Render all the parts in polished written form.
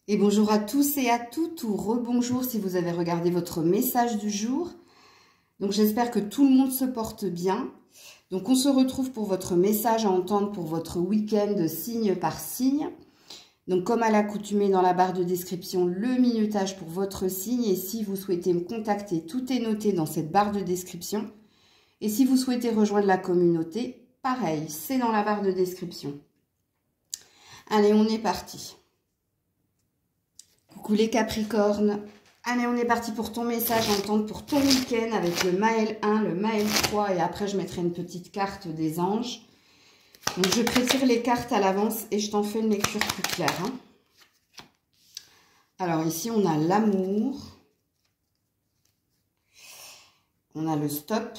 Et bonjour à tous et à toutes, ou rebonjour si vous avez regardé votre message du jour. Donc j'espère que tout le monde se porte bien. Donc on se retrouve pour votre message à entendre pour votre week-end signe par signe. Donc comme à l'accoutumée dans la barre de description, le minutage pour votre signe. Et si vous souhaitez me contacter, tout est noté dans cette barre de description. Et si vous souhaitez rejoindre la communauté, pareil, c'est dans la barre de description. Allez, on est parti. Coucou les Capricornes. Allez, on est parti pour ton message à entendre pour ton week-end avec le Maël 1, le Maël 3 et après je mettrai une petite carte des anges. Donc je prétire les cartes à l'avance et je t'en fais une lecture plus claire. Hein. Alors ici on a l'amour. On a le stop.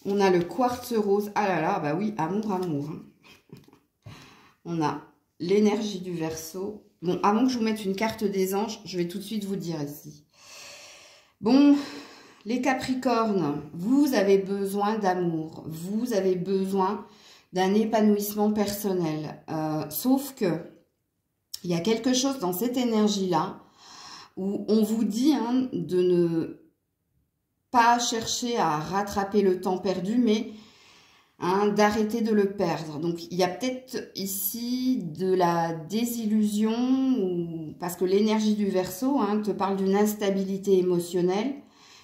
On a le quartz rose. Ah là là, bah oui, amour, amour. Hein. On a l'énergie du Verseau. Bon, avant que je vous mette une carte des anges, je vais tout de suite vous dire ici. Bon, les Capricornes, vous avez besoin d'amour. Vous avez besoin d'un épanouissement personnel. Sauf que il y a quelque chose dans cette énergie-là où on vous dit hein, de ne pas chercher à rattraper le temps perdu, mais hein, d'arrêter de le perdre. Donc, il y a peut-être ici de la désillusion, ou parce que l'énergie du Verseau hein, te parle d'une instabilité émotionnelle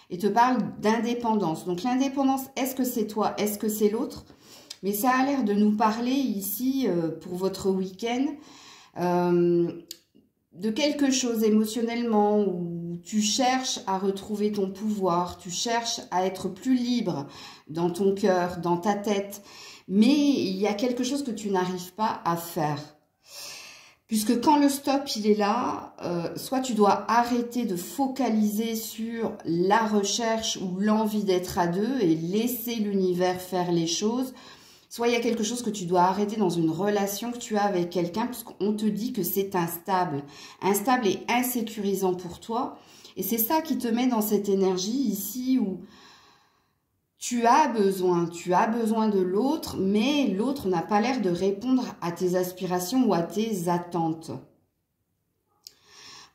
et te parle d'indépendance. Donc, l'indépendance, est-ce que c'est toi? Est-ce que c'est l'autre? Mais ça a l'air de nous parler ici, pour votre week-end, de quelque chose émotionnellement où tu cherches à retrouver ton pouvoir, tu cherches à être plus libre dans ton cœur, dans ta tête, mais il y a quelque chose que tu n'arrives pas à faire. Puisque quand le stop, il est là, soit tu dois arrêter de focaliser sur la recherche ou l'envie d'être à deux et laisser l'univers faire les choses, soit il y a quelque chose que tu dois arrêter dans une relation que tu as avec quelqu'un, puisqu'on te dit que c'est instable. Instable et insécurisant pour toi. Et c'est ça qui te met dans cette énergie ici où tu as besoin de l'autre, mais l'autre n'a pas l'air de répondre à tes aspirations ou à tes attentes.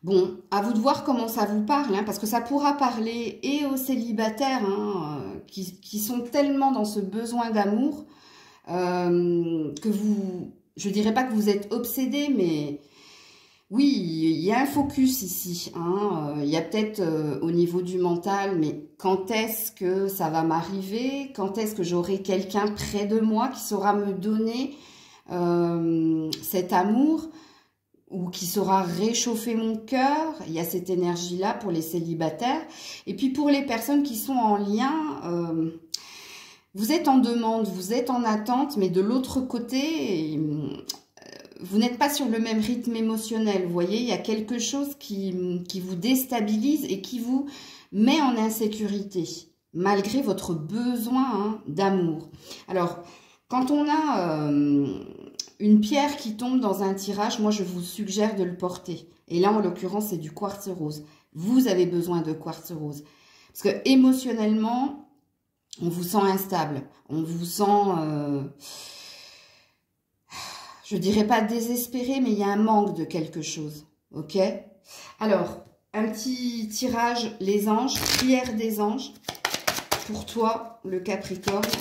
Bon, à vous de voir comment ça vous parle, hein, parce que ça pourra parler et aux célibataires hein, qui sont tellement dans ce besoin d'amour, que vous, je dirais pas que vous êtes obsédé, mais oui, il y a un focus ici. Hein, il y a peut-être au niveau du mental, mais quand est-ce que ça va m'arriver? Quand est-ce que j'aurai quelqu'un près de moi qui saura me donner cet amour ou qui saura réchauffer mon cœur? Il y a cette énergie-là pour les célibataires. Et puis pour les personnes qui sont en lien... vous êtes en demande, vous êtes en attente, mais de l'autre côté, vous n'êtes pas sur le même rythme émotionnel. Vous voyez, il y a quelque chose qui vous déstabilise et qui vous met en insécurité, malgré votre besoin hein, d'amour. Alors, quand on a une pierre qui tombe dans un tirage, moi, je vous suggère de le porter. Et là, en l'occurrence, c'est du quartz rose. Vous avez besoin de quartz rose. Parce que émotionnellement... on vous sent instable, on vous sent, je dirais pas désespéré, mais il y a un manque de quelque chose, ok? Alors, un petit tirage, les anges, prière des anges, pour toi, le Capricorne,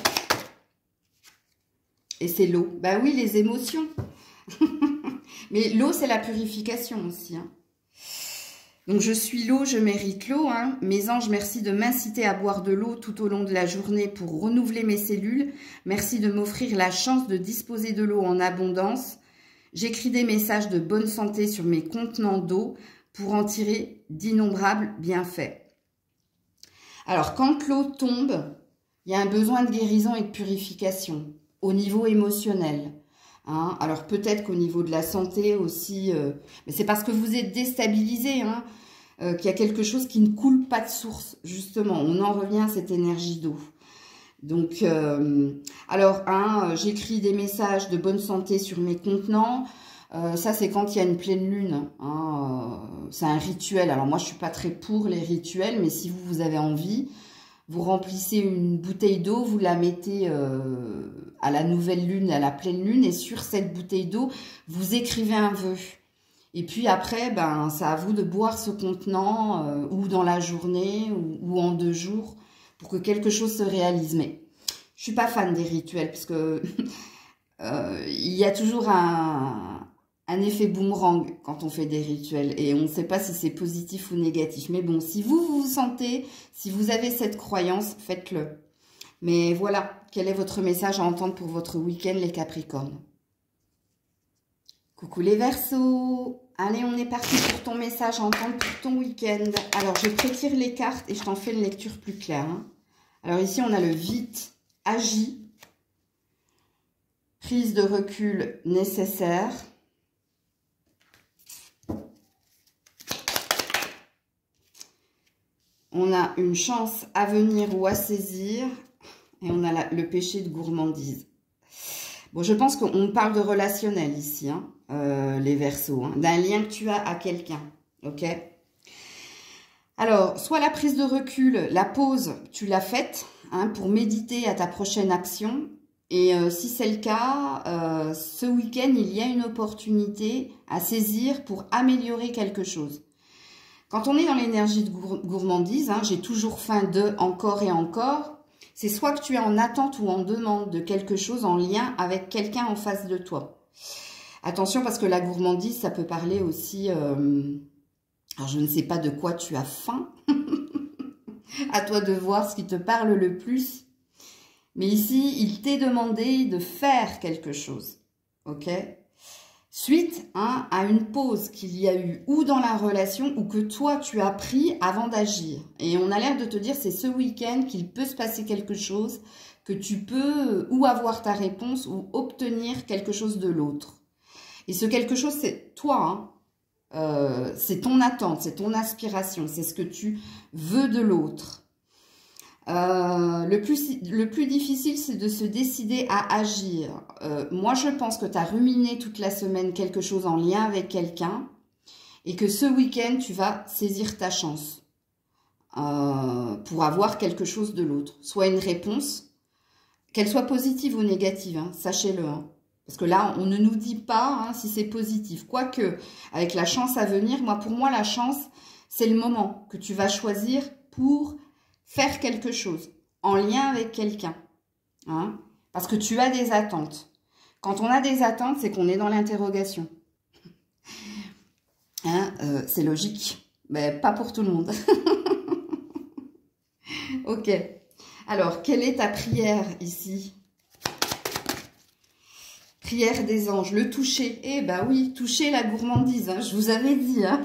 et c'est l'eau. Ben oui, les émotions, mais l'eau, c'est la purification aussi, hein. Donc, je suis l'eau, je mérite l'eau. Hein. Mes anges, merci de m'inciter à boire de l'eau tout au long de la journée pour renouveler mes cellules. Merci de m'offrir la chance de disposer de l'eau en abondance. J'écris des messages de bonne santé sur mes contenants d'eau pour en tirer d'innombrables bienfaits. Alors, quand l'eau tombe, il y a un besoin de guérison et de purification au niveau émotionnel. Hein, alors peut-être qu'au niveau de la santé aussi, mais c'est parce que vous êtes déstabilisé hein, qu'il y a quelque chose qui ne coule pas de source, justement. On en revient à cette énergie d'eau. Donc, alors, hein, j'écris des messages de bonne santé sur mes contenants. Ça, c'est quand il y a une pleine lune. Hein, c'est un rituel. Alors moi, je suis pas très pour les rituels, mais si vous avez envie, vous remplissez une bouteille d'eau, vous la mettez à la nouvelle lune, à la pleine lune, et sur cette bouteille d'eau, vous écrivez un vœu. Et puis après, ben, c'est à vous de boire ce contenant, ou dans la journée, ou en 2 jours, pour que quelque chose se réalise. Mais je suis pas fan des rituels, parce que il y a toujours un effet boomerang quand on fait des rituels, et on ne sait pas si c'est positif ou négatif. Mais bon, si vous vous sentez, si vous avez cette croyance, faites-le. Mais voilà, quel est votre message à entendre pour votre week-end, les Capricornes? Coucou les Verseaux. Allez, on est parti pour ton message à entendre pour ton week-end. Alors, je prétire les cartes et je t'en fais une lecture plus claire. Hein. Alors ici, on a le vite, agis, prise de recul nécessaire. On a une chance à venir ou à saisir. Et on a le péché de gourmandise. Bon, je pense qu'on parle de relationnel ici, hein, les Verseaux, hein, d'un lien que tu as à quelqu'un, ok? Alors, soit la prise de recul, la pause, tu l'as faite, hein, pour méditer à ta prochaine action. Et si c'est le cas, ce week-end, il y a une opportunité à saisir pour améliorer quelque chose. Quand on est dans l'énergie de gourmandise, hein, j'ai toujours faim de encore et encore, c'est soit que tu es en attente ou en demande de quelque chose en lien avec quelqu'un en face de toi. Attention, parce que la gourmandise, ça peut parler aussi... alors, je ne sais pas de quoi tu as faim. À toi de voir ce qui te parle le plus. Mais ici, il t'est demandé de faire quelque chose. Ok ? Suite, hein, à une pause qu'il y a eu ou dans la relation ou que toi tu as pris avant d'agir. Et on a l'air de te dire c'est ce week-end qu'il peut se passer quelque chose, que tu peux ou avoir ta réponse ou obtenir quelque chose de l'autre. Et ce quelque chose c'est toi, hein. C'est ton attente, c'est ton aspiration, c'est ce que tu veux de l'autre. Le plus difficile, c'est de se décider à agir. Moi, je pense que tu as ruminé toute la semaine quelque chose en lien avec quelqu'un et que ce week-end, tu vas saisir ta chance pour avoir quelque chose de l'autre. Soit une réponse, qu'elle soit positive ou négative, hein, sachez-le. Hein. Parce que là, on ne nous dit pas, hein, si c'est positif. Quoique, avec la chance à venir, pour moi, la chance, c'est le moment que tu vas choisir pour faire quelque chose en lien avec quelqu'un. Hein, parce que tu as des attentes. Quand on a des attentes, c'est qu'on est dans l'interrogation. Hein, c'est logique, mais pas pour tout le monde. Ok. Alors, quelle est ta prière ici? Prière des anges, le toucher. Eh ben oui, toucher la gourmandise, hein, je vous avais dit. Hein.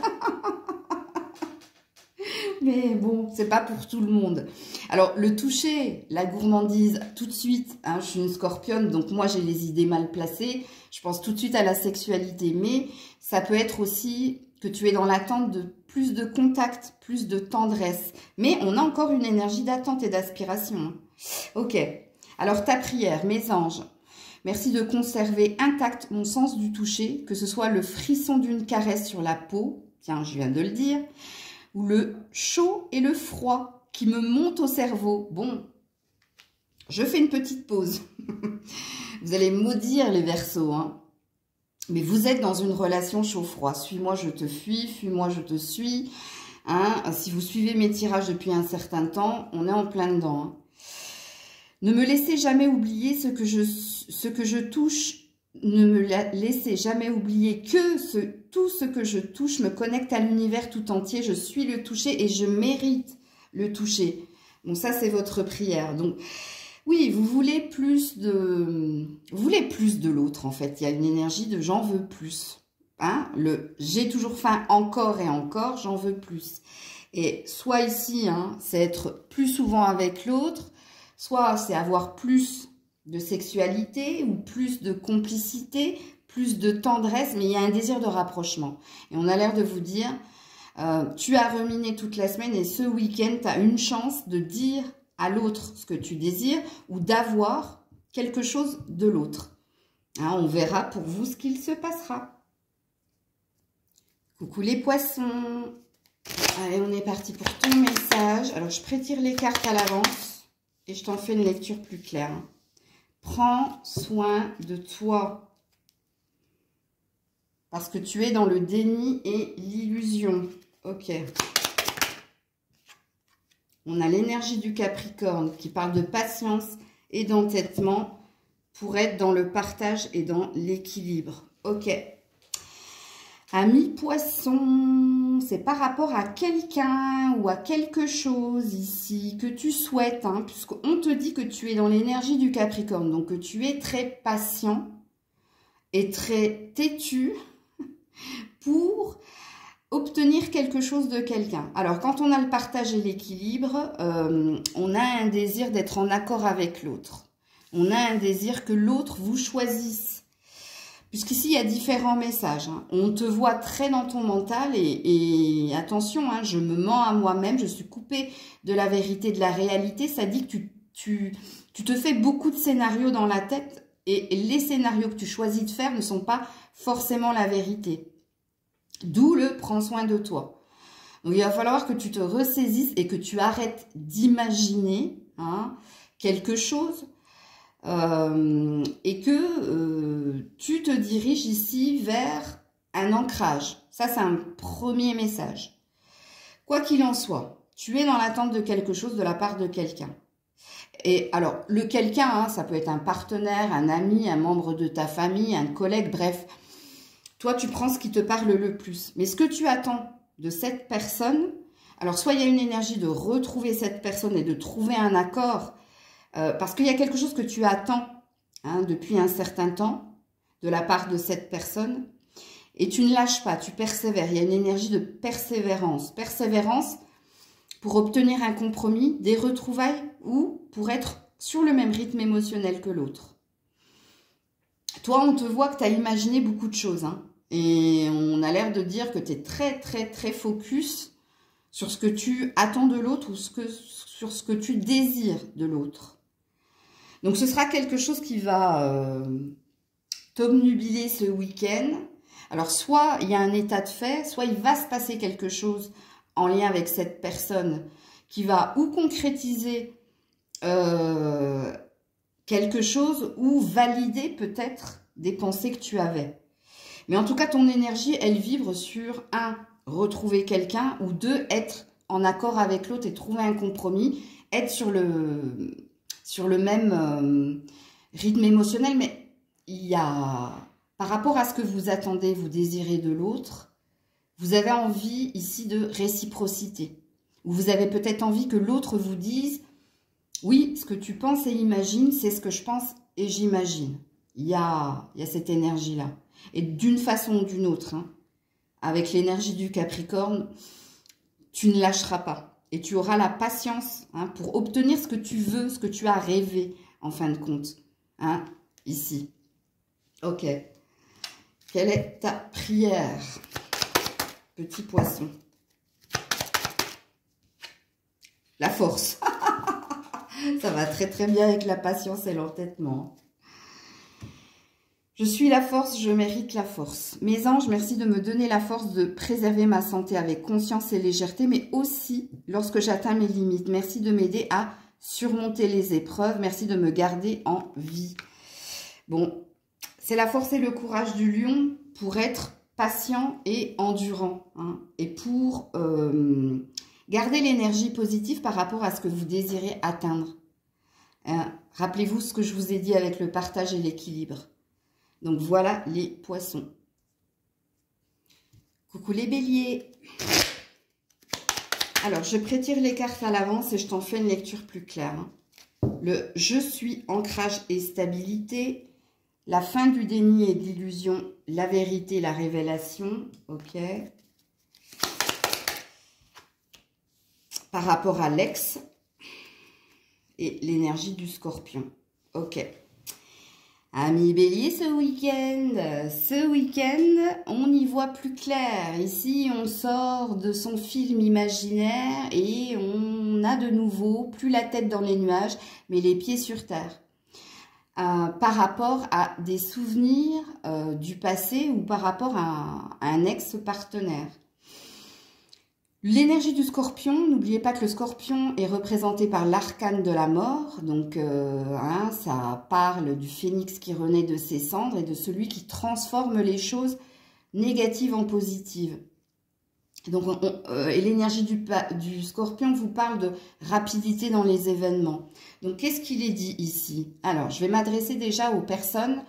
Mais bon, c'est pas pour tout le monde. Alors, le toucher, la gourmandise, tout de suite, hein, je suis une scorpionne, donc moi j'ai les idées mal placées. Je pense tout de suite à la sexualité, mais ça peut être aussi que tu es dans l'attente de plus de contact, plus de tendresse. Mais on a encore une énergie d'attente et d'aspiration. Ok, alors ta prière, mes anges, merci de conserver intact mon sens du toucher, que ce soit le frisson d'une caresse sur la peau, tiens, je viens de le dire, ou le chaud et le froid qui me montent au cerveau. Bon, je fais une petite pause. Vous allez maudire les Verseaux, hein. Mais vous êtes dans une relation chaud-froid. Suis-moi, je te fuis. Fuis-moi, je te suis. Hein. Si vous suivez mes tirages depuis un certain temps, on est en plein dedans. Hein. Ne me laissez jamais oublier ce que je touche. Ne me laissez jamais oublier que tout ce que je touche me connecte à l'univers tout entier. Je suis le toucher et je mérite le toucher. Bon, ça, c'est votre prière. Donc, oui, vous voulez plus de l'autre, en fait. Il y a une énergie de j'en veux plus. Hein, j'ai toujours faim encore et encore, j'en veux plus. Et soit ici, hein, c'est être plus souvent avec l'autre, soit c'est avoir plus de sexualité ou plus de complicité, plus de tendresse, mais il y a un désir de rapprochement. Et on a l'air de vous dire, tu as ruminé toute la semaine et ce week-end, tu as une chance de dire à l'autre ce que tu désires ou d'avoir quelque chose de l'autre. Hein, on verra pour vous ce qu'il se passera. Coucou les poissons. Allez, on est parti pour ton message. Alors, je prétire les cartes à l'avance et je t'en fais une lecture plus claire. Prends soin de toi. Parce que tu es dans le déni et l'illusion. Ok. On a l'énergie du Capricorne qui parle de patience et d'entêtement pour être dans le partage et dans l'équilibre. Ok. Ami Poisson, c'est par rapport à quelqu'un ou à quelque chose ici que tu souhaites, hein, puisqu'on te dit que tu es dans l'énergie du Capricorne, donc que tu es très patient et très têtu pour obtenir quelque chose de quelqu'un. Alors, quand on a le partage et l'équilibre, on a un désir d'être en accord avec l'autre. On a un désir que l'autre vous choisisse. Puisqu'ici, il y a différents messages. Hein. On te voit très dans ton mental et attention, hein, je me mens à moi-même, je suis coupée de la vérité, de la réalité. Ça dit que tu te fais beaucoup de scénarios dans la tête et les scénarios que tu choisis de faire ne sont pas forcément la vérité. D'où le prends soin de toi. Donc, il va falloir que tu te ressaisisses et que tu arrêtes d'imaginer quelque chose. Et que tu te diriges ici vers un ancrage. Ça, c'est un premier message. Quoi qu'il en soit, tu es dans l'attente de quelque chose de la part de quelqu'un. Et alors, le quelqu'un, hein, ça peut être un partenaire, un ami, un membre de ta famille, un collègue, bref. Toi, tu prends ce qui te parle le plus. Mais ce que tu attends de cette personne, alors soit il y a une énergie de retrouver cette personne et de trouver un accord, parce qu'il y a quelque chose que tu attends depuis un certain temps de la part de cette personne et tu ne lâches pas, tu persévères. Il y a une énergie de persévérance. Persévérance pour obtenir un compromis, des retrouvailles ou pour être sur le même rythme émotionnel que l'autre. Toi, on te voit que tu as imaginé beaucoup de choses. Hein, et on a l'air de dire que tu es très, très, très focus sur ce que tu attends de l'autre ou sur ce que tu désires de l'autre. Donc, ce sera quelque chose qui va t'obnubiler ce week-end. Alors, soit il y a un état de fait, soit il va se passer quelque chose en lien avec cette personne qui va ou concrétiser quelque chose ou valider peut-être des pensées que tu avais. Mais en tout cas, ton énergie, elle vibre sur un, retrouver quelqu'un ou deux, être en accord avec l'autre et trouver un compromis, être sur le même rythme émotionnel, mais il y a, par rapport à ce que vous attendez, vous désirez de l'autre, vous avez envie ici de réciprocité. Ou vous avez peut-être envie que l'autre vous dise, oui, ce que tu penses et imagines, c'est ce que je pense et j'imagine. Il y a cette énergie-là. Et d'une façon ou d'une autre, hein, avec l'énergie du Capricorne, tu ne lâcheras pas. Et tu auras la patience pour obtenir ce que tu veux, ce que tu as rêvé, en fin de compte. Hein, ici. Ok. Quelle est ta prière, petit poisson? La force. Ça va très très bien avec la patience et l'entêtement. Je suis la force, je mérite la force. Mes anges, merci de me donner la force de préserver ma santé avec conscience et légèreté, mais aussi lorsque j'atteins mes limites. Merci de m'aider à surmonter les épreuves. Merci de me garder en vie. Bon, c'est la force et le courage du lion pour être patient et endurant. Hein, et pour garder l'énergie positive par rapport à ce que vous désirez atteindre. Rappelez-vous ce que je vous ai dit avec le partage et l'équilibre. Donc, voilà les poissons. Coucou les béliers. Alors, je prétire les cartes à l'avance et je t'en fais une lecture plus claire. Hein. Le « je suis », ancrage et stabilité. La fin du déni et de l'illusion. La vérité, la révélation. Ok. Par rapport à l'ex. Et l'énergie du scorpion. Ok. Amis bélier, ce week-end, on y voit plus clair. Ici, on sort de son film imaginaire et on a de nouveau plus la tête dans les nuages, mais les pieds sur terre. Par rapport à des souvenirs du passé ou par rapport à un ex-partenaire. L'énergie du scorpion, n'oubliez pas que le scorpion est représenté par l'arcane de la mort. Donc, ça parle du phénix qui renaît de ses cendres et de celui qui transforme les choses négatives en positives. Donc, et l'énergie du scorpion vous parle de rapidité dans les événements. Donc, qu'est-ce qu'il est dit ici? Alors, je vais m'adresser déjà aux personnes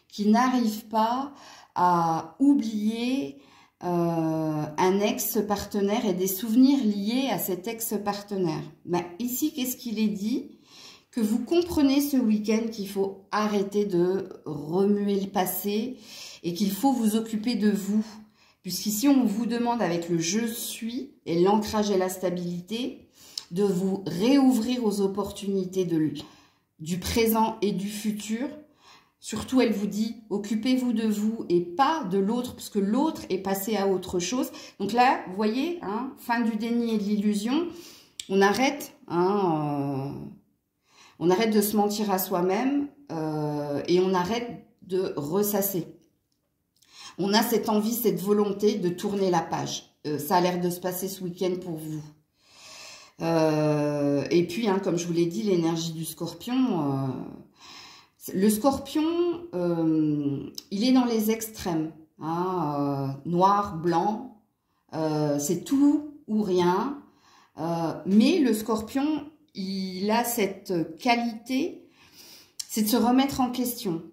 qui n'arrivent pas à oublier un ex-partenaire et des souvenirs liés à cet ex-partenaire. Ben, ici, qu'est-ce qu'il est dit? Que vous comprenez ce week-end qu'il faut arrêter de remuer le passé et qu'il faut vous occuper de vous. Puisqu'ici, on vous demande avec le « je suis » et l'ancrage et la stabilité, de vous réouvrir aux opportunités du présent et du futur. Surtout, elle vous dit, occupez-vous de vous et pas de l'autre, parce que l'autre est passé à autre chose. Donc là, vous voyez, fin du déni et de l'illusion, on arrête, on arrête de se mentir à soi-même et on arrête de ressasser. On a cette envie, cette volonté de tourner la page. Ça a l'air de se passer ce week-end pour vous. Et puis, comme je vous l'ai dit, l'énergie du scorpion... le scorpion, il est dans les extrêmes. Noir, blanc, c'est tout ou rien. Mais le scorpion, il a cette qualité, c'est de se remettre en question.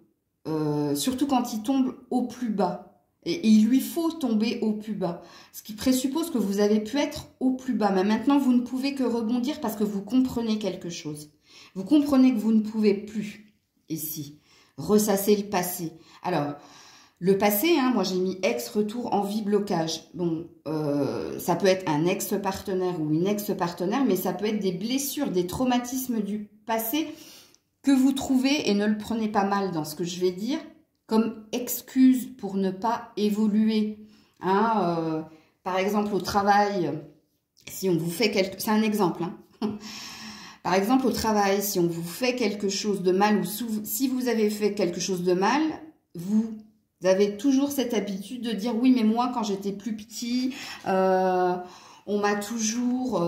Surtout quand il tombe au plus bas. Et il lui faut tomber au plus bas. Ce qui présuppose que vous avez pu être au plus bas. Mais maintenant, vous ne pouvez que rebondir parce que vous comprenez quelque chose. Vous comprenez que vous ne pouvez plus, ici, ressasser le passé. Alors, le passé, moi j'ai mis ex-retour, envie, blocage. Bon, ça peut être un ex-partenaire ou une ex-partenaire, mais ça peut être des blessures, des traumatismes du passé que vous trouvez, et ne le prenez pas mal dans ce que je vais dire, comme excuse pour ne pas évoluer. Par exemple, au travail, si on vous fait quelque... C'est un exemple, Par exemple, au travail, si on vous fait quelque chose de mal, ou si vous avez fait quelque chose de mal, vous avez toujours cette habitude de dire « Oui, mais moi, quand j'étais plus petit, on m'a toujours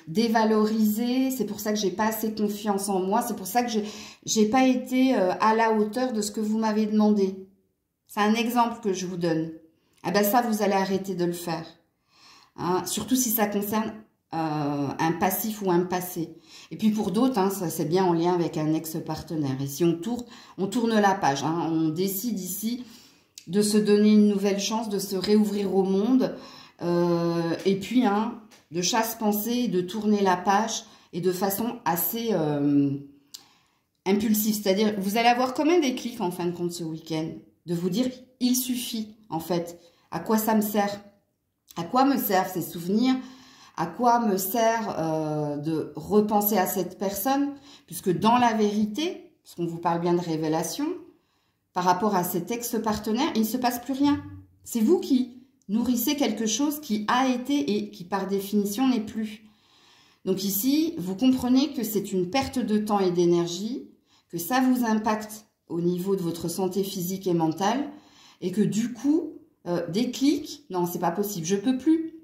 dévalorisé, c'est pour ça que j'ai pas assez confiance en moi, c'est pour ça que j'ai pas été à la hauteur de ce que vous m'avez demandé. » C'est un exemple que je vous donne. Ah ben ça, vous allez arrêter de le faire. Surtout si ça concerne un passif ou un passé. Et puis pour d'autres, ça c'est bien en lien avec un ex-partenaire. Et si on tourne la page, on décide ici de se donner une nouvelle chance, de se réouvrir au monde, et puis de chasse-pensée, de tourner la page, et de façon assez impulsive. C'est-à-dire, vous allez avoir comme un déclic en fin de compte ce week-end, de vous dire, il suffit en fait. À quoi ça me sert? À quoi me servent ces souvenirs? À quoi me sert de repenser à cette personne? Puisque dans la vérité, parce qu'on vous parle bien de révélation, par rapport à cet ex-partenaire, il ne se passe plus rien. C'est vous qui nourrissez quelque chose qui a été et qui par définition n'est plus. Donc ici, vous comprenez que c'est une perte de temps et d'énergie, que ça vous impacte au niveau de votre santé physique et mentale, et que du coup, déclic, non, c'est pas possible, je peux plus.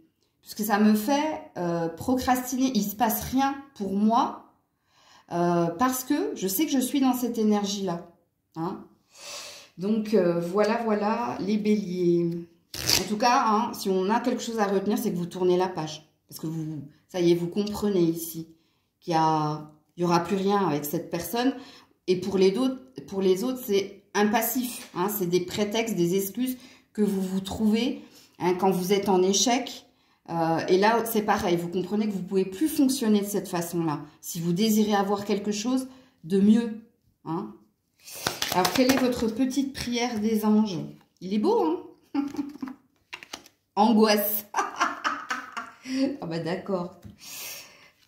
Parce que ça me fait procrastiner, il ne se passe rien pour moi, parce que je sais que je suis dans cette énergie-là. Donc, voilà, les béliers. En tout cas, si on a quelque chose à retenir, c'est que vous tournez la page. Parce que ça y est, vous comprenez ici qu'il y aura plus rien avec cette personne. Et pour les autres, c'est un passif. C'est des prétextes, des excuses que vous vous trouvez quand vous êtes en échec. Et là, c'est pareil, vous comprenez que vous ne pouvez plus fonctionner de cette façon-là. Si vous désirez avoir quelque chose de mieux. Alors, quelle est votre petite prière des anges? Il est beau, Angoisse. Ah bah d'accord.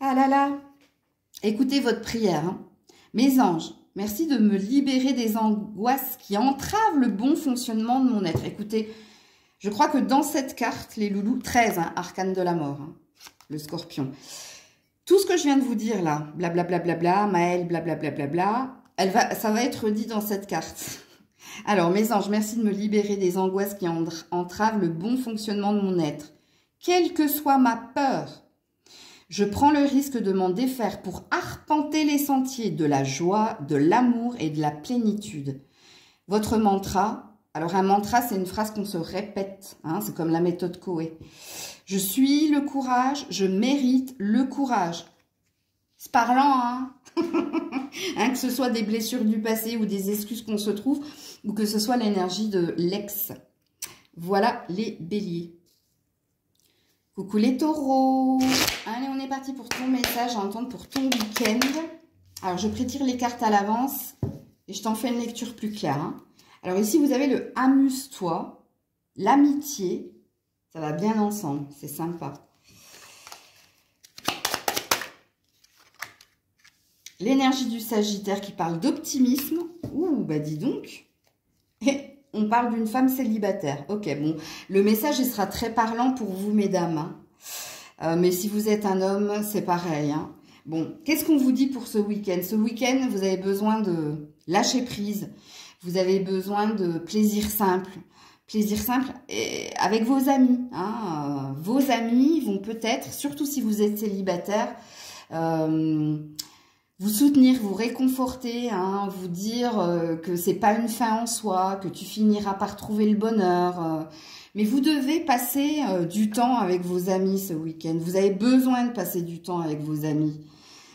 Ah là là. Écoutez votre prière. Mes anges, merci de me libérer des angoisses qui entravent le bon fonctionnement de mon être. Écoutez, je crois que dans cette carte, les loulous, 13, arcane de la mort, le scorpion. Tout ce que je viens de vous dire là, blablabla, Maëlle, blablabla, ça va être dit dans cette carte. Alors, mes anges, merci de me libérer des angoisses qui entravent le bon fonctionnement de mon être. quelle que soit ma peur. Je prends le risque de m'en défaire pour arpenter les sentiers de la joie, de l'amour et de la plénitude. Votre mantra, alors un mantra, c'est une phrase qu'on se répète, hein, c'est comme la méthode Coué. Je suis le courage, je mérite le courage. C'est parlant, hein, hein, que ce soit des blessures du passé ou des excuses qu'on se trouve, ou que ce soit l'énergie de l'ex. Voilà les béliers. Coucou les taureaux. Allez, on est parti pour ton message à entendre pour ton week-end. Alors, je prétire les cartes à l'avance et je t'en fais une lecture plus claire. Hein. Alors ici, vous avez le amuse-toi, l'amitié. Ça va bien ensemble, c'est sympa. L'énergie du Sagittaire qui parle d'optimisme. Ouh, bah dis donc. Et on parle d'une femme célibataire. Ok, bon, le message, il sera très parlant pour vous, mesdames. Hein. Mais si vous êtes un homme, c'est pareil. Hein. Bon, qu'est-ce qu'on vous dit pour ce week-end? Ce week-end, vous avez besoin de lâcher prise. Vous avez besoin de plaisir simple. Plaisir simple et avec vos amis. Hein. Vos amis vont peut-être, surtout si vous êtes célibataire, vous soutenir, vous réconforter, hein, vous dire que c'est pas une fin en soi, que tu finiras par trouver le bonheur. Mais vous devez passer du temps avec vos amis ce week-end. Vous avez besoin de passer du temps avec vos amis.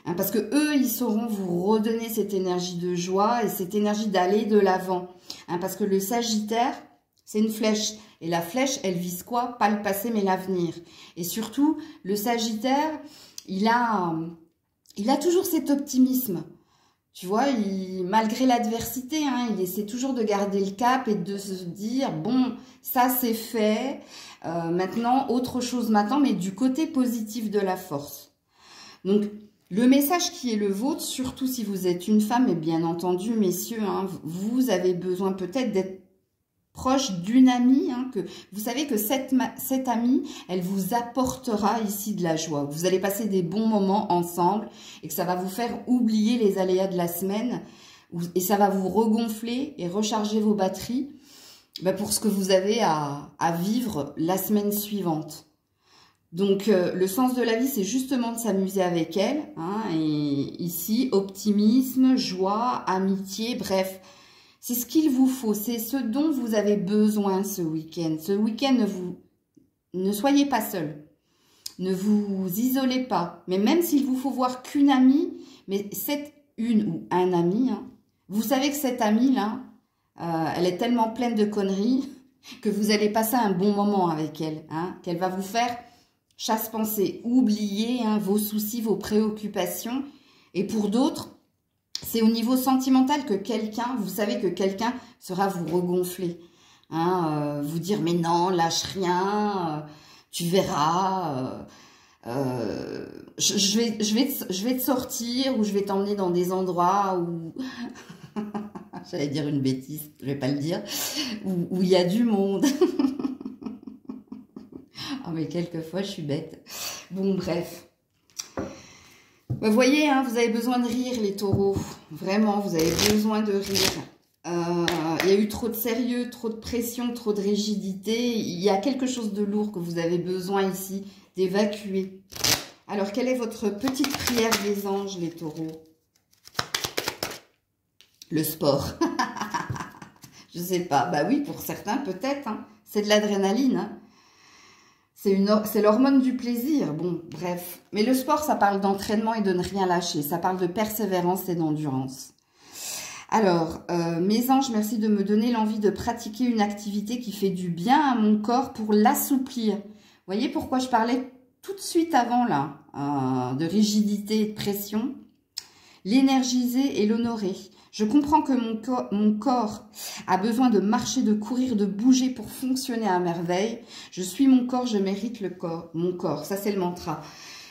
Hein, parce que eux, ils sauront vous redonner cette énergie de joie et cette énergie d'aller de l'avant. Hein, parce que le Sagittaire, c'est une flèche. Et la flèche, elle vise quoi? Pas le passé, mais l'avenir. Et surtout, le Sagittaire, il a toujours cet optimisme. Tu vois, malgré l'adversité, hein, il essaie toujours de garder le cap et de se dire, bon, ça c'est fait, maintenant, autre chose m'attend, mais du côté positif de la force. Donc, le message qui est le vôtre, surtout si vous êtes une femme, et bien entendu, messieurs, hein, vous avez besoin peut-être d'être proche d'une amie, hein, que vous savez que cette amie, elle vous apportera ici de la joie. Vous allez passer des bons moments ensemble et que ça va vous faire oublier les aléas de la semaine et ça va vous regonfler et recharger vos batteries pour ce que vous avez à vivre la semaine suivante. Donc, le sens de la vie, c'est justement de s'amuser avec elle. Hein, et ici, optimisme, joie, amitié, bref. C'est ce qu'il vous faut, c'est ce dont vous avez besoin ce week-end. Ce week-end, ne soyez pas seul. Ne vous isolez pas. Mais même s'il vous faut voir qu'une amie, mais c'est une ou un ami, hein, vous savez que cette amie-là, elle est tellement pleine de conneries que vous allez passer un bon moment avec elle. Hein, qu'elle va vous faire chasse-pensée, oublier hein, vos soucis, vos préoccupations. Et pour d'autres, c'est au niveau sentimental que quelqu'un, vous savez que quelqu'un sera vous regonfler. Hein, vous dire, mais non, lâche rien, tu verras, je vais te sortir ou je vais t'emmener dans des endroits où, j'allais dire une bêtise, je vais pas le dire, où il y a du monde. Oh, mais quelquefois, je suis bête. Bon, bref. Vous voyez, hein, vous avez besoin de rire, les taureaux. Vraiment, vous avez besoin de rire. Il y a eu trop de sérieux, trop de pression, trop de rigidité. Il y a quelque chose de lourd que vous avez besoin ici d'évacuer. Alors, quelle est votre petite prière des anges, les taureaux? Le sport. Je sais pas. Bah oui, pour certains, peut-être. Hein. C'est de l'adrénaline. Hein. C'est l'hormone du plaisir. Bon, bref. Mais le sport, ça parle d'entraînement et de ne rien lâcher. Ça parle de persévérance et d'endurance. Alors, mes anges, merci de me donner l'envie de pratiquer une activité qui fait du bien à mon corps pour l'assouplir. Vous voyez pourquoi je parlais tout de suite avant, là, de rigidité et de pression? L'énergiser et l'honorer. Je comprends que mon corps a besoin de marcher, de courir, de bouger pour fonctionner à merveille. Je suis mon corps, je mérite mon corps. Ça, c'est le mantra.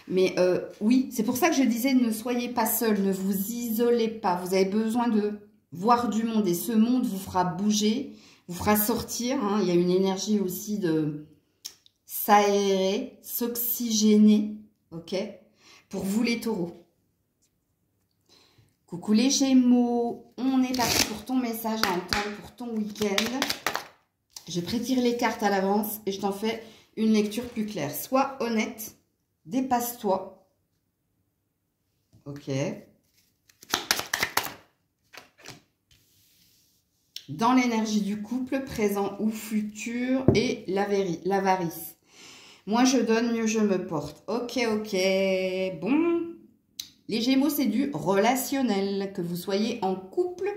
Mais oui, c'est pour ça que je disais, ne soyez pas seul, ne vous isolez pas. Vous avez besoin de voir du monde et ce monde vous fera bouger, vous fera sortir. Hein. Il y a une énergie aussi de s'aérer, s'oxygéner, ok? Pour vous les taureaux. Coucou les Gémeaux, on est parti pour ton message à entendre pour ton week-end. Je prétire les cartes à l'avance et je t'en fais une lecture plus claire. Sois honnête, dépasse-toi. Ok. Dans l'énergie du couple, présent ou futur, et l'avarice. Moins je donne, mieux je me porte. Ok, ok. Bon. Les Gémeaux, c'est du relationnel. Que vous soyez en couple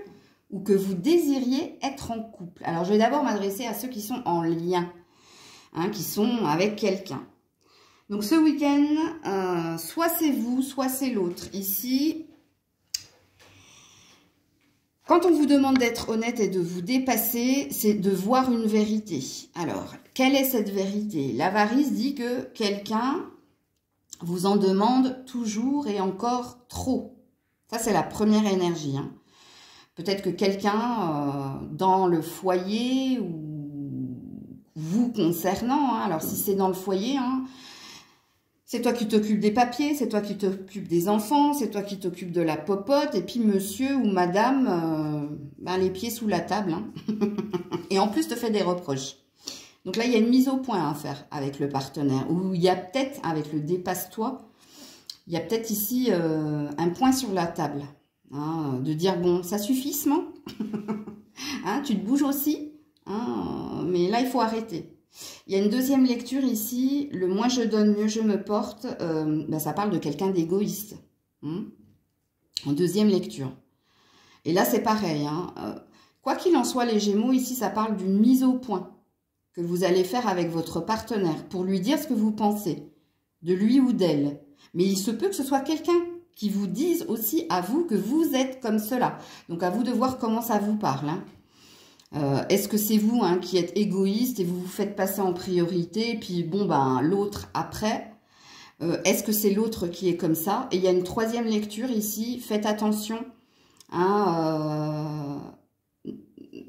ou que vous désiriez être en couple. Alors, je vais d'abord m'adresser à ceux qui sont en lien, hein, qui sont avec quelqu'un. Donc, ce week-end, soit c'est vous, soit c'est l'autre. Ici, quand on vous demande d'être honnête et de vous dépasser, c'est de voir une vérité. Alors, quelle est cette vérité? L'avarice dit que quelqu'un vous en demande toujours et encore trop. Ça, c'est la première énergie, hein. Peut-être que quelqu'un dans le foyer ou vous concernant, hein, alors si c'est dans le foyer, hein, c'est toi qui t'occupes des papiers, c'est toi qui t'occupes des enfants, c'est toi qui t'occupes de la popote, et puis monsieur ou madame, les pieds sous la table, hein. Et en plus te fait des reproches. Donc là, il y a une mise au point à faire avec le partenaire, ou il y a peut-être, avec le dépasse-toi, il y a peut-être ici un point sur la table. Hein, de dire, bon, ça suffit, Simon. Hein, tu te bouges aussi, hein, mais là, il faut arrêter. Il y a une deuxième lecture ici, le moins je donne, mieux je me porte. Ça parle de quelqu'un d'égoïste. Hein, en deuxième lecture. Et là, c'est pareil. Hein, quoi qu'il en soit, les Gémeaux, ici, ça parle d'une mise au point que vous allez faire avec votre partenaire pour lui dire ce que vous pensez, de lui ou d'elle. Mais il se peut que ce soit quelqu'un qui vous dise aussi à vous que vous êtes comme cela. Donc, à vous de voir comment ça vous parle. Hein. Est-ce que c'est vous, hein, qui êtes égoïste et vous vous faites passer en priorité, et puis bon, l'autre après? Est-ce que c'est l'autre qui est comme ça? Et il y a une troisième lecture ici. Faites attention. Hein,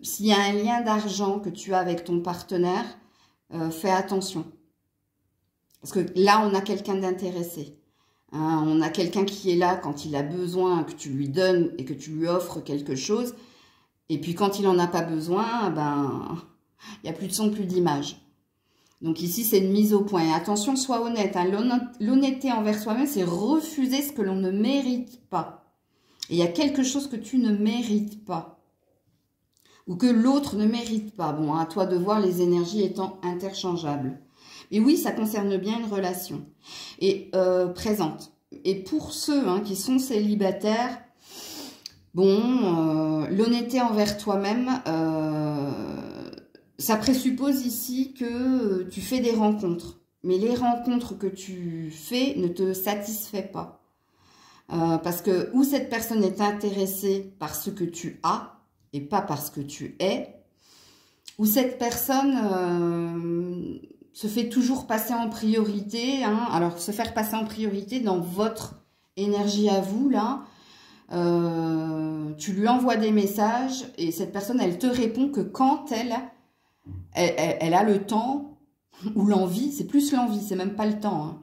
s'il y a un lien d'argent que tu as avec ton partenaire, fais attention. Parce que là, on a quelqu'un d'intéressé. Hein, on a quelqu'un qui est là quand il a besoin que tu lui donnes et que tu lui offres quelque chose. Et puis quand il n'en a pas besoin, il n'y a plus de son, plus d'image. Donc ici, c'est une mise au point. Et attention, sois honnête. Hein. L'honnêteté envers soi-même, c'est refuser ce que l'on ne mérite pas. Et il y a quelque chose que tu ne mérites pas. Ou que l'autre ne mérite pas. Bon, à toi de voir, les énergies étant interchangeables. Et oui, ça concerne bien une relation. Et présente. Et pour ceux, hein, qui sont célibataires, bon, l'honnêteté envers toi-même, ça présuppose ici que tu fais des rencontres. Mais les rencontres que tu fais ne te satisfait pas. Parce que ou cette personne est intéressée par ce que tu as et pas par ce que tu es, ou cette personne se fait toujours passer en priorité. Hein. Alors, se faire passer en priorité dans votre énergie à vous, là, tu lui envoies des messages et cette personne, elle te répond que quand elle a le temps ou l'envie, c'est plus l'envie, c'est même pas le temps.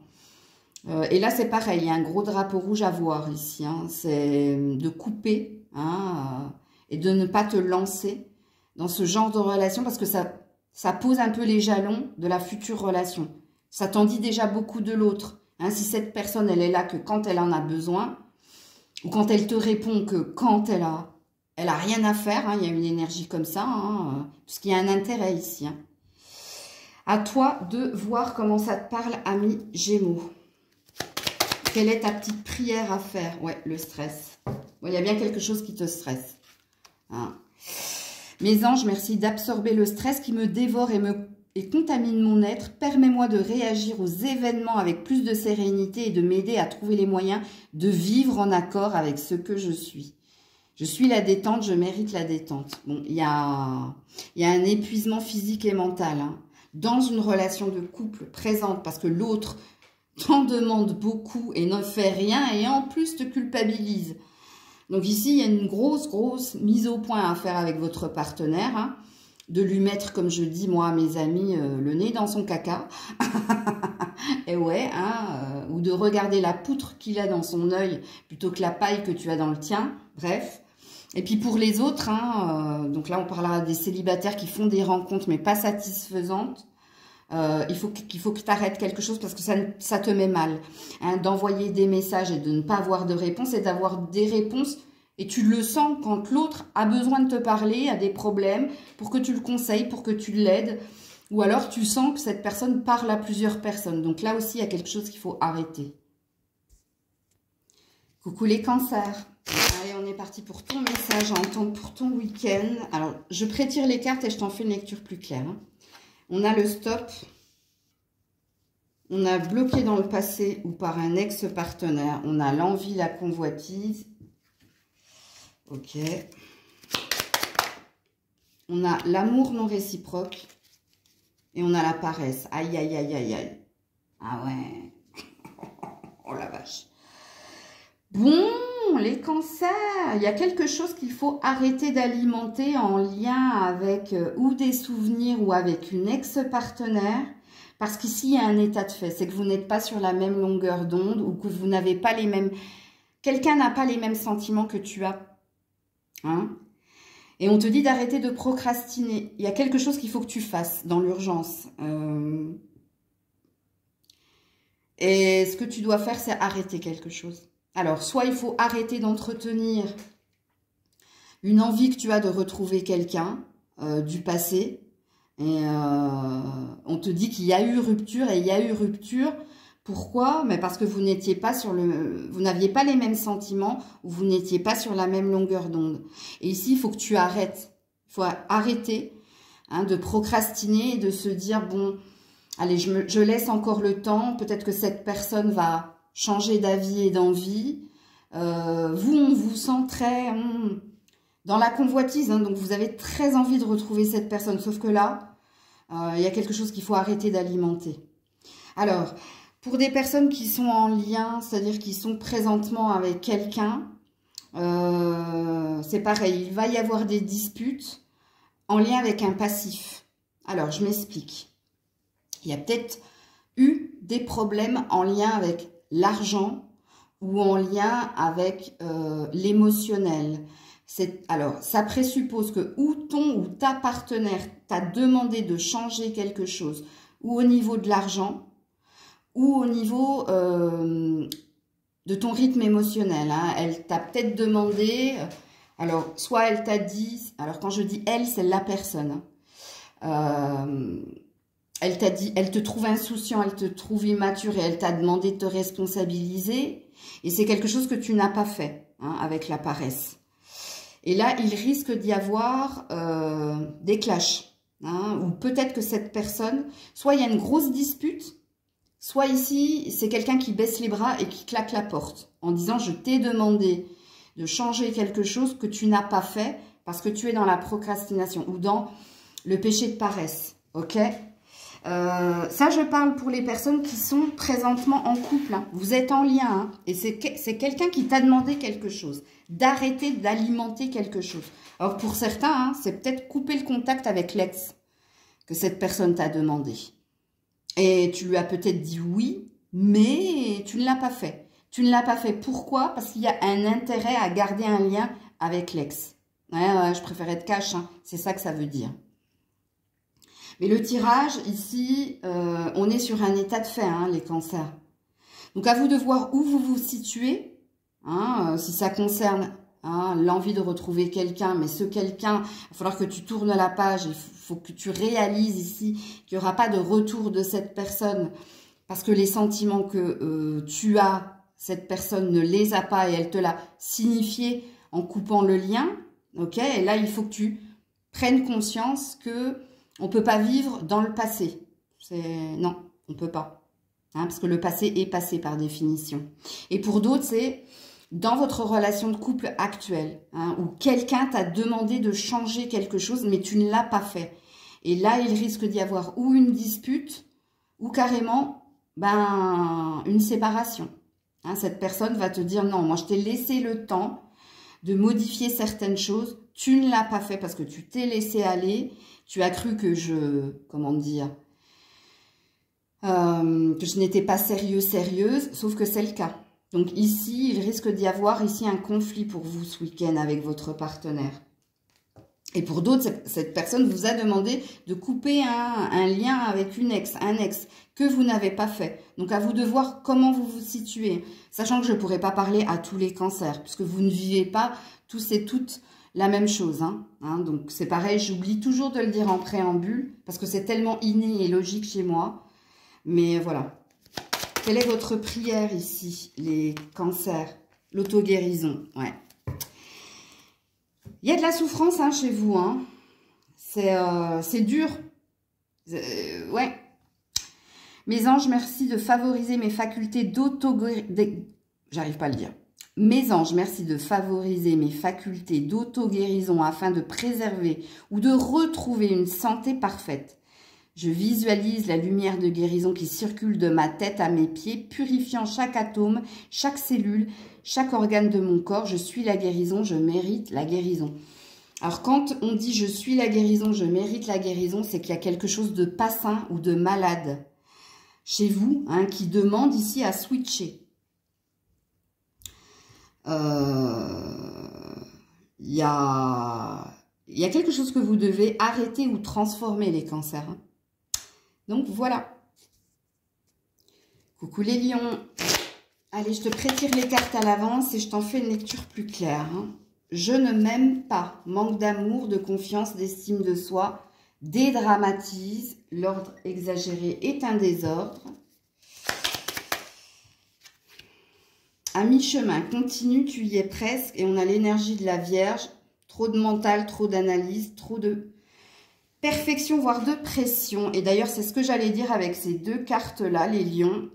Hein. Et là, c'est pareil, il y a un gros drapeau rouge à voir ici. Hein. C'est de couper, hein, et de ne pas te lancer dans ce genre de relation parce que ça pose un peu les jalons de la future relation. Ça t'en dit déjà beaucoup de l'autre. Hein. Si cette personne, elle est là que quand elle en a besoin, ou quand elle te répond que quand elle a rien à faire, hein, il y a une énergie comme ça, hein, parce qu'il y a un intérêt ici. Hein. À toi de voir comment ça te parle, ami Gémeaux. Quelle est ta petite prière à faire? Ouais, le stress. Bon, il y a bien quelque chose qui te stresse. Hein. Mes anges, merci d'absorber le stress qui me dévore et contamine mon être. Permets-moi de réagir aux événements avec plus de sérénité et de m'aider à trouver les moyens de vivre en accord avec ce que je suis. Je suis la détente, je mérite la détente. Bon, il y a un épuisement physique et mental, hein, dans une relation de couple présente parce que l'autre t'en demande beaucoup et ne fait rien et en plus te culpabilise. Donc ici, il y a une grosse mise au point à faire avec votre partenaire, hein, de lui mettre, comme je dis moi à mes amis, le nez dans son caca. Et ouais, hein, ou de regarder la poutre qu'il a dans son œil plutôt que la paille que tu as dans le tien. Bref. Et puis pour les autres, hein, donc là on parlera des célibataires qui font des rencontres mais pas satisfaisantes. qu'il faut que tu arrêtes quelque chose parce que ça te met mal. Hein, d'envoyer des messages et de ne pas avoir de réponse et d'avoir des réponses. Et tu le sens quand l'autre a besoin de te parler, a des problèmes, pour que tu le conseilles, pour que tu l'aides. Ou alors tu sens que cette personne parle à plusieurs personnes. Donc là aussi, il y a quelque chose qu'il faut arrêter. Coucou les cancers. Allez, on est parti pour ton message à entendre pour ton week-end. Alors, je prétire les cartes et je t'en fais une lecture plus claire. Hein. On a le stop. On a bloqué dans le passé ou par un ex-partenaire. On a l'envie, la convoitise. Ok. On a l'amour non réciproque. Et on a la paresse. Aïe, aïe, aïe, aïe, aïe. Ah ouais. Oh la vache. Bon, les cancers, il y a quelque chose qu'il faut arrêter d'alimenter en lien avec ou des souvenirs ou avec une ex-partenaire. Parce qu'ici, il y a un état de fait. C'est que vous n'êtes pas sur la même longueur d'onde ou que vous n'avez pas les mêmes... Quelqu'un n'a pas les mêmes sentiments que tu as. Hein? Et on te dit d'arrêter de procrastiner. Il y a quelque chose qu'il faut que tu fasses dans l'urgence. Et ce que tu dois faire, c'est arrêter quelque chose. Alors, soit il faut arrêter d'entretenir une envie que tu as de retrouver quelqu'un du passé. Et on te dit qu'il y a eu rupture et il y a eu rupture. Pourquoi? Mais parce que vous n'étiez pas vous n'aviez pas les mêmes sentiments ou vous n'étiez pas sur la même longueur d'onde. Et ici, il faut que tu arrêtes. Il faut arrêter de procrastiner et de se dire, bon, allez, je laisse encore le temps. Peut-être que cette personne va changer d'avis et d'envie. Vous, on vous sent très dans la convoitise. Hein, donc, vous avez très envie de retrouver cette personne. Sauf que là, il y a quelque chose qu'il faut arrêter d'alimenter. Alors... Pour des personnes qui sont en lien, c'est-à-dire qui sont présentement avec quelqu'un, c'est pareil, il va y avoir des disputes en lien avec un passif. Alors, je m'explique. Il y a peut-être eu des problèmes en lien avec l'argent ou en lien avec l'émotionnel. Alors, ça présuppose que ou ton ou ta partenaire t'a demandé de changer quelque chose, ou au niveau de l'argent, ou au niveau de ton rythme émotionnel. Hein. Elle t'a peut-être demandé, alors soit elle t'a dit, alors quand je dis elle, c'est la personne. Elle t'a dit, elle te trouve insouciant, elle te trouve immature et elle t'a demandé de te responsabiliser. Et c'est quelque chose que tu n'as pas fait avec la paresse. Et là, il risque d'y avoir des clashs. Ou peut-être que cette personne, soit il y a une grosse dispute, soit ici, c'est quelqu'un qui baisse les bras et qui claque la porte en disant « Je t'ai demandé de changer quelque chose que tu n'as pas fait parce que tu es dans la procrastination ou dans le péché de paresse. » Ok, ça, je parle pour les personnes qui sont présentement en couple. Hein. Vous êtes en lien hein, et c'est quelqu'un qui t'a demandé quelque chose, d'arrêter d'alimenter quelque chose. Alors, pour certains, hein, c'est peut-être couper le contact avec l'ex que cette personne t'a demandé. Et tu lui as peut-être dit oui, mais tu ne l'as pas fait. Tu ne l'as pas fait. Pourquoi? Parce qu'il y a un intérêt à garder un lien avec l'ex. Ouais, je préfère être cash, hein. C'est ça que ça veut dire. Mais le tirage, ici, on est sur un état de fait, hein, les cancers. Donc, à vous de voir où vous vous situez. Hein, si ça concerne l'envie de retrouver quelqu'un, mais ce quelqu'un, il va falloir que tu tournes la page, il faut que tu réalises ici qu'il n'y aura pas de retour de cette personne, parce que les sentiments que tu as, cette personne ne les a pas et elle te l'a signifié en coupant le lien, ok? Et là, il faut que tu prennes conscience que on ne peut pas vivre dans le passé. Non, on ne peut pas, hein, parce que le passé est passé par définition. Et pour d'autres, c'est... dans votre relation de couple actuelle, hein, où quelqu'un t'a demandé de changer quelque chose, mais tu ne l'as pas fait. Et là, il risque d'y avoir ou une dispute, ou carrément une séparation. Hein, cette personne va te dire, non, moi je t'ai laissé le temps de modifier certaines choses, tu ne l'as pas fait parce que tu t'es laissé aller, tu as cru que que je n'étais pas sérieuse, sauf que c'est le cas. Donc ici, il risque d'y avoir ici un conflit pour vous ce week-end avec votre partenaire. Et pour d'autres, cette personne vous a demandé de couper un lien avec un ex, que vous n'avez pas fait. Donc, à vous de voir comment vous vous situez. Sachant que je ne pourrais pas parler à tous les cancers, puisque vous ne vivez pas tous et toutes la même chose. Donc, c'est pareil, j'oublie toujours de le dire en préambule, parce que c'est tellement inné et logique chez moi. Mais voilà. Quelle est votre prière ici, les cancers? L'auto-guérison, ouais. Il y a de la souffrance chez vous, c'est dur. Ouais. Mes anges, merci de favoriser mes facultés d'auto-guérison. J'arrive pas à le dire. Mes anges, merci de favoriser mes facultés d'auto-guérison afin de préserver ou de retrouver une santé parfaite. Je visualise la lumière de guérison qui circule de ma tête à mes pieds, purifiant chaque atome, chaque cellule, chaque organe de mon corps. Je suis la guérison, je mérite la guérison. Alors, quand on dit « je suis la guérison, je mérite la guérison », c'est qu'il y a quelque chose de pas sain ou de malade chez vous, qui demande ici à switcher. Il y a quelque chose que vous devez arrêter ou transformer, les cancers. Donc, voilà. Coucou les lions. Allez, je te prétire les cartes à l'avance et je t'en fais une lecture plus claire. Je ne m'aime pas. Manque d'amour, de confiance, d'estime de soi. Dédramatise. L'ordre exagéré est un désordre. À mi-chemin, continue, tu y es presque. Et on a l'énergie de la Vierge. Trop de mental, trop d'analyse, trop de perfection, voire de pression. Et d'ailleurs, c'est ce que j'allais dire avec ces deux cartes-là, les lions.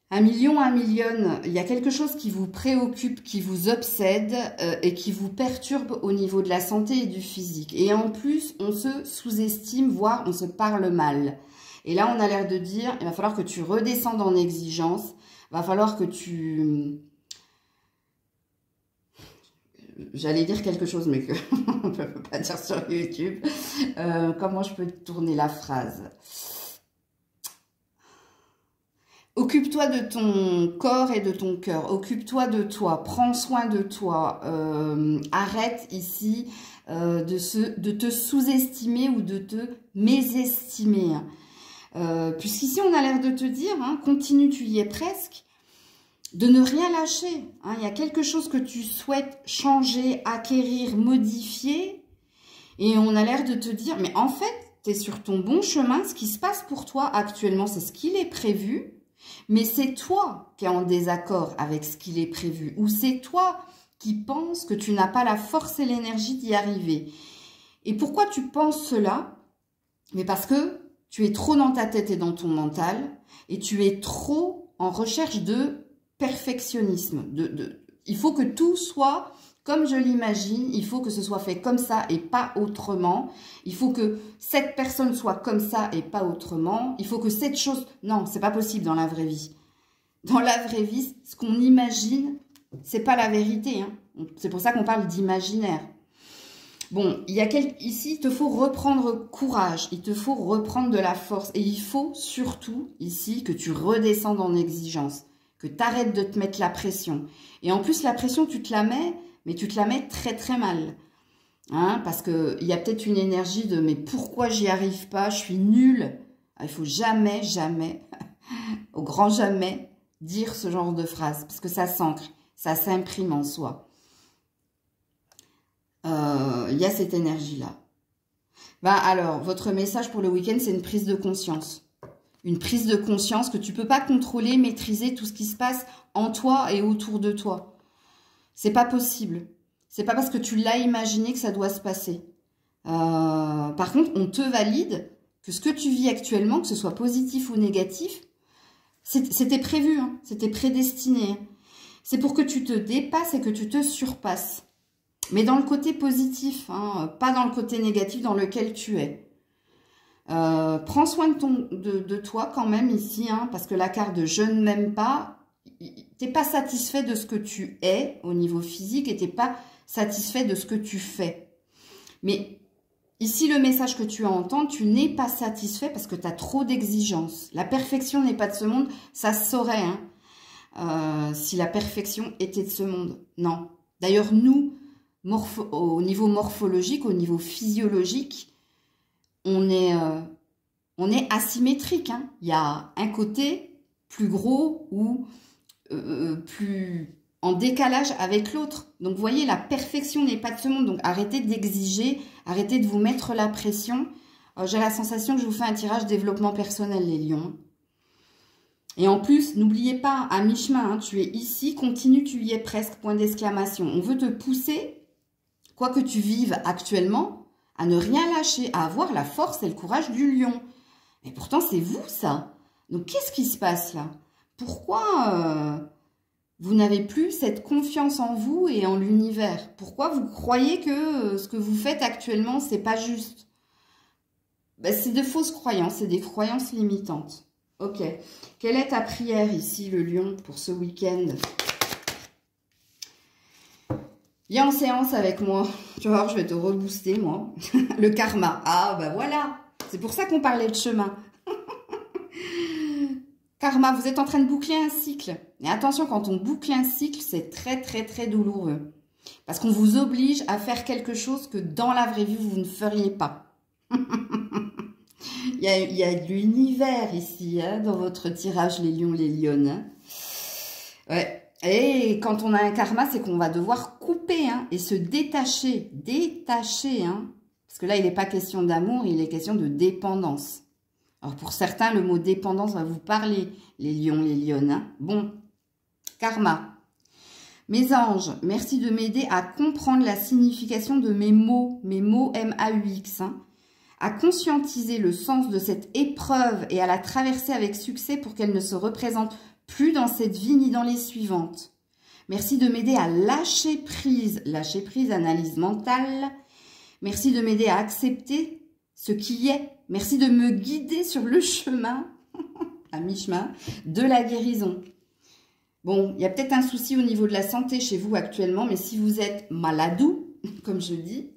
1 million, 1 million, il y a quelque chose qui vous préoccupe, qui vous obsède et qui vous perturbe au niveau de la santé et du physique. Et en plus, on se sous-estime, voire on se parle mal. Et là, on a l'air de dire, il va falloir que tu redescendes en exigence, il va falloir que tu... J'allais dire quelque chose, mais on ne peut pas dire sur YouTube. Comment je peux tourner la phrase? Occupe-toi de ton corps et de ton cœur. Occupe-toi de toi. Prends soin de toi. Arrête ici de te sous-estimer ou de te mésestimer. Puisqu'ici, on a l'air de te dire, continue, tu y es presque. De ne rien lâcher. Il y a quelque chose que tu souhaites changer, acquérir, modifier. Et on a l'air de te dire, mais en fait, tu es sur ton bon chemin. Ce qui se passe pour toi actuellement, c'est ce qu'il est prévu. Mais c'est toi qui es en désaccord avec ce qu'il est prévu. Ou c'est toi qui penses que tu n'as pas la force et l'énergie d'y arriver. Et pourquoi tu penses cela? Mais parce que tu es trop dans ta tête et dans ton mental. Et tu es trop en recherche de perfectionnisme. Il faut que tout soit comme je l'imagine, il faut que ce soit fait comme ça et pas autrement. Il faut que cette personne soit comme ça et pas autrement. Il faut que cette chose... Non, c'est pas possible dans la vraie vie. Dans la vraie vie, ce qu'on imagine, c'est pas la vérité. C'est pour ça qu'on parle d'imaginaire. Bon, ici, il te faut reprendre courage, il te faut reprendre de la force. Et il faut surtout, ici, que tu redescendes en exigence. Que tu arrêtes de te mettre la pression. Et en plus, la pression, tu te la mets, mais tu te la mets très très mal. Parce qu'il y a peut-être une énergie de « mais pourquoi j'y arrive pas? Je suis nulle ». Il faut jamais, jamais, au grand jamais, dire ce genre de phrase. Parce que ça s'ancre, ça s'imprime en soi. Il y a cette énergie-là. Alors, votre message pour le week-end, c'est une prise de conscience. Une prise de conscience que tu ne peux pas contrôler, maîtriser tout ce qui se passe en toi et autour de toi. C'est pas possible. C'est pas parce que tu l'as imaginé que ça doit se passer. Par contre, on te valide que ce que tu vis actuellement, que ce soit positif ou négatif, c'était prévu, c'était prédestiné. C'est pour que tu te dépasses et que tu te surpasses. Mais dans le côté positif, pas dans le côté négatif dans lequel tu es. Prends soin de toi quand même ici, parce que la carte de « je ne m'aime pas », t'es pas satisfait de ce que tu es au niveau physique et t'es pas satisfait de ce que tu fais. Mais ici, le message que tu entends, tu n'es pas satisfait parce que tu as trop d'exigences. La perfection n'est pas de ce monde, ça se saurait, si la perfection était de ce monde. Non. D'ailleurs, nous au niveau morphologique, au niveau physiologique, on est asymétrique. Hein. Il y a un côté plus gros ou plus en décalage avec l'autre. Donc, vous voyez, la perfection n'est pas de ce monde. Donc, arrêtez d'exiger, arrêtez de vous mettre la pression. J'ai la sensation que je vous fais un tirage développement personnel, les lions. Et en plus, n'oubliez pas, à mi-chemin, hein, tu es ici, continue, tu y es presque, point d'exclamation. On veut te pousser, quoi que tu vives actuellement, à ne rien lâcher, à avoir la force et le courage du lion. Et pourtant, c'est vous, ça. Donc, qu'est-ce qui se passe là? Pourquoi vous n'avez plus cette confiance en vous et en l'univers? Pourquoi vous croyez que ce que vous faites actuellement, c'est pas juste? Ben, c'est de fausses croyances, c'est des croyances limitantes. Ok. Quelle est ta prière ici, le lion, pour ce week-end? Viens en séance avec moi. Tu vas voir, je vais te rebooster, moi. Le karma. Ah, ben voilà. C'est pour ça qu'on parlait de chemin. Karma, vous êtes en train de boucler un cycle. Et attention, quand on boucle un cycle, c'est très, très, très douloureux. Parce qu'on vous oblige à faire quelque chose que dans la vraie vie, vous ne feriez pas. Il y a de l'univers ici, hein, dans votre tirage, les lions, les lionnes. Hein. Ouais. Et quand on a un karma, c'est qu'on va devoir couper hein, et se détacher. Détacher. Hein. Parce que là, il n'est pas question d'amour, il est question de dépendance. Alors, pour certains, le mot dépendance va vous parler, les lions, les lionnes. Hein. Bon, karma. Mes anges, merci de m'aider à comprendre la signification de mes mots M-A-U-X. Hein. À conscientiser le sens de cette épreuve et à la traverser avec succès pour qu'elle ne se représente plus dans cette vie ni dans les suivantes. Merci de m'aider à lâcher prise, analyse mentale. Merci de m'aider à accepter ce qui est. Merci de me guider sur le chemin, à mi-chemin, de la guérison. Bon, il y a peut-être un souci au niveau de la santé chez vous actuellement, mais si vous êtes maladou, comme je dis,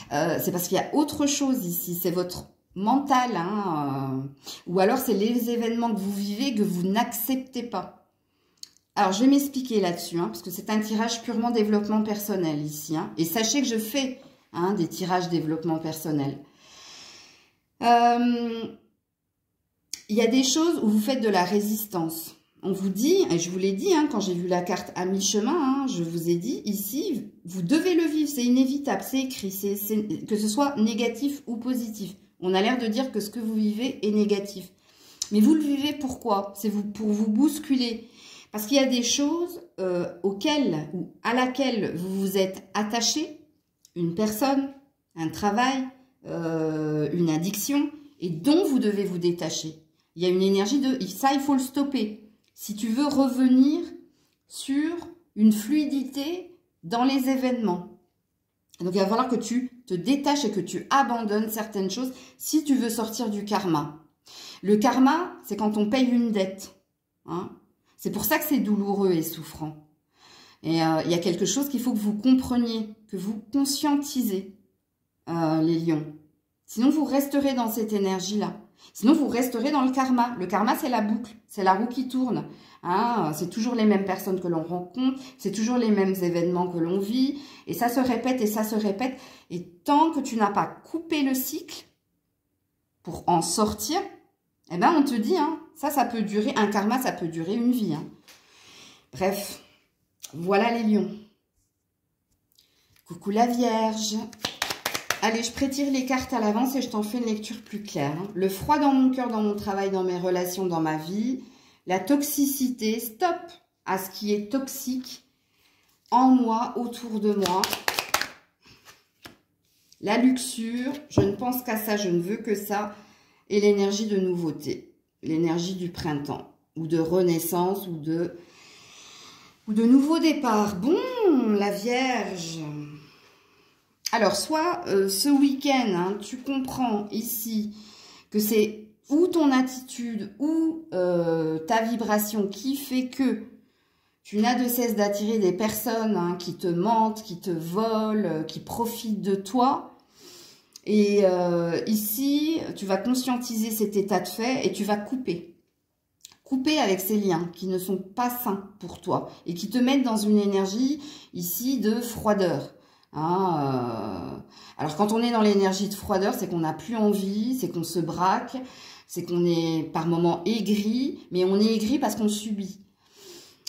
c'est parce qu'il y a autre chose ici, c'est votre mental, hein, ou alors c'est les événements que vous vivez que vous n'acceptez pas. Alors, je vais m'expliquer là-dessus, hein, parce que c'est un tirage purement développement personnel ici, hein, et sachez que je fais hein, des tirages développement personnel. Il y a des choses où vous faites de la résistance. On vous dit, et je vous l'ai dit, hein, quand j'ai vu la carte à mi-chemin, hein, je vous ai dit, ici, vous devez le vivre, c'est inévitable, c'est écrit, que ce soit négatif ou positif. On a l'air de dire que ce que vous vivez est négatif. Mais vous le vivez pourquoi? C'est pour vous bousculer. Parce qu'il y a des choses auxquelles ou à laquelle vous vous êtes attaché, une personne, un travail, une addiction, et dont vous devez vous détacher. Il y a une énergie de... Ça, il faut le stopper. Si tu veux revenir sur une fluidité dans les événements. Donc, il va falloir que tu te détaches et que tu abandonnes certaines choses si tu veux sortir du karma. Le karma, c'est quand on paye une dette. Hein. C'est pour ça que c'est douloureux et souffrant. Et il y a quelque chose qu'il faut que vous compreniez, que vous conscientisez, les lions. Sinon, vous resterez dans cette énergie-là. Sinon, vous resterez dans le karma. Le karma, c'est la boucle, c'est la roue qui tourne. Hein, c'est toujours les mêmes personnes que l'on rencontre, c'est toujours les mêmes événements que l'on vit. Et ça se répète et ça se répète. Et tant que tu n'as pas coupé le cycle pour en sortir, eh ben, on te dit, hein, ça peut durer, un karma, ça peut durer une vie. Hein. Bref, voilà les lions. Coucou la Vierge. Allez, je prétire les cartes à l'avance et je t'en fais une lecture plus claire. Hein. Le froid dans mon cœur, dans mon travail, dans mes relations, dans ma vie. La toxicité, stop à ce qui est toxique en moi, autour de moi. La luxure, je ne pense qu'à ça, je ne veux que ça. Et l'énergie de nouveauté, l'énergie du printemps, ou de renaissance, ou de nouveau départ. Bon, la Vierge. Alors, soit ce week-end, hein, tu comprends ici que c'est ou ton attitude ou ta vibration qui fait que tu n'as de cesse d'attirer des personnes hein, qui te mentent, qui te volent, qui profitent de toi. Et ici, tu vas conscientiser cet état de fait et tu vas couper. Couper avec ces liens qui ne sont pas sains pour toi et qui te mettent dans une énergie ici de froideur. Alors, quand on est dans l'énergie de froideur, c'est qu'on n'a plus envie, c'est qu'on se braque, c'est qu'on est par moments aigri, mais on est aigri parce qu'on subit.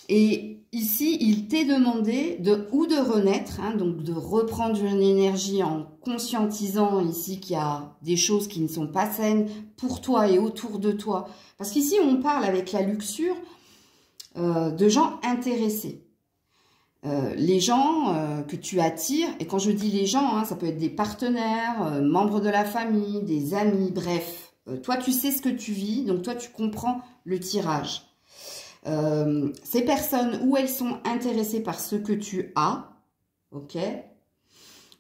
Et ici, il t'est demandé de renaître, donc de reprendre une énergie en conscientisant ici qu'il y a des choses qui ne sont pas saines pour toi et autour de toi. Parce qu'ici, on parle avec la luxure de gens intéressés. Les gens que tu attires, et quand je dis les gens, ça peut être des partenaires, membres de la famille, des amis, bref. Toi, tu sais ce que tu vis, donc toi, tu comprends le tirage. Ces personnes, ou elles sont intéressées par ce que tu as, ok,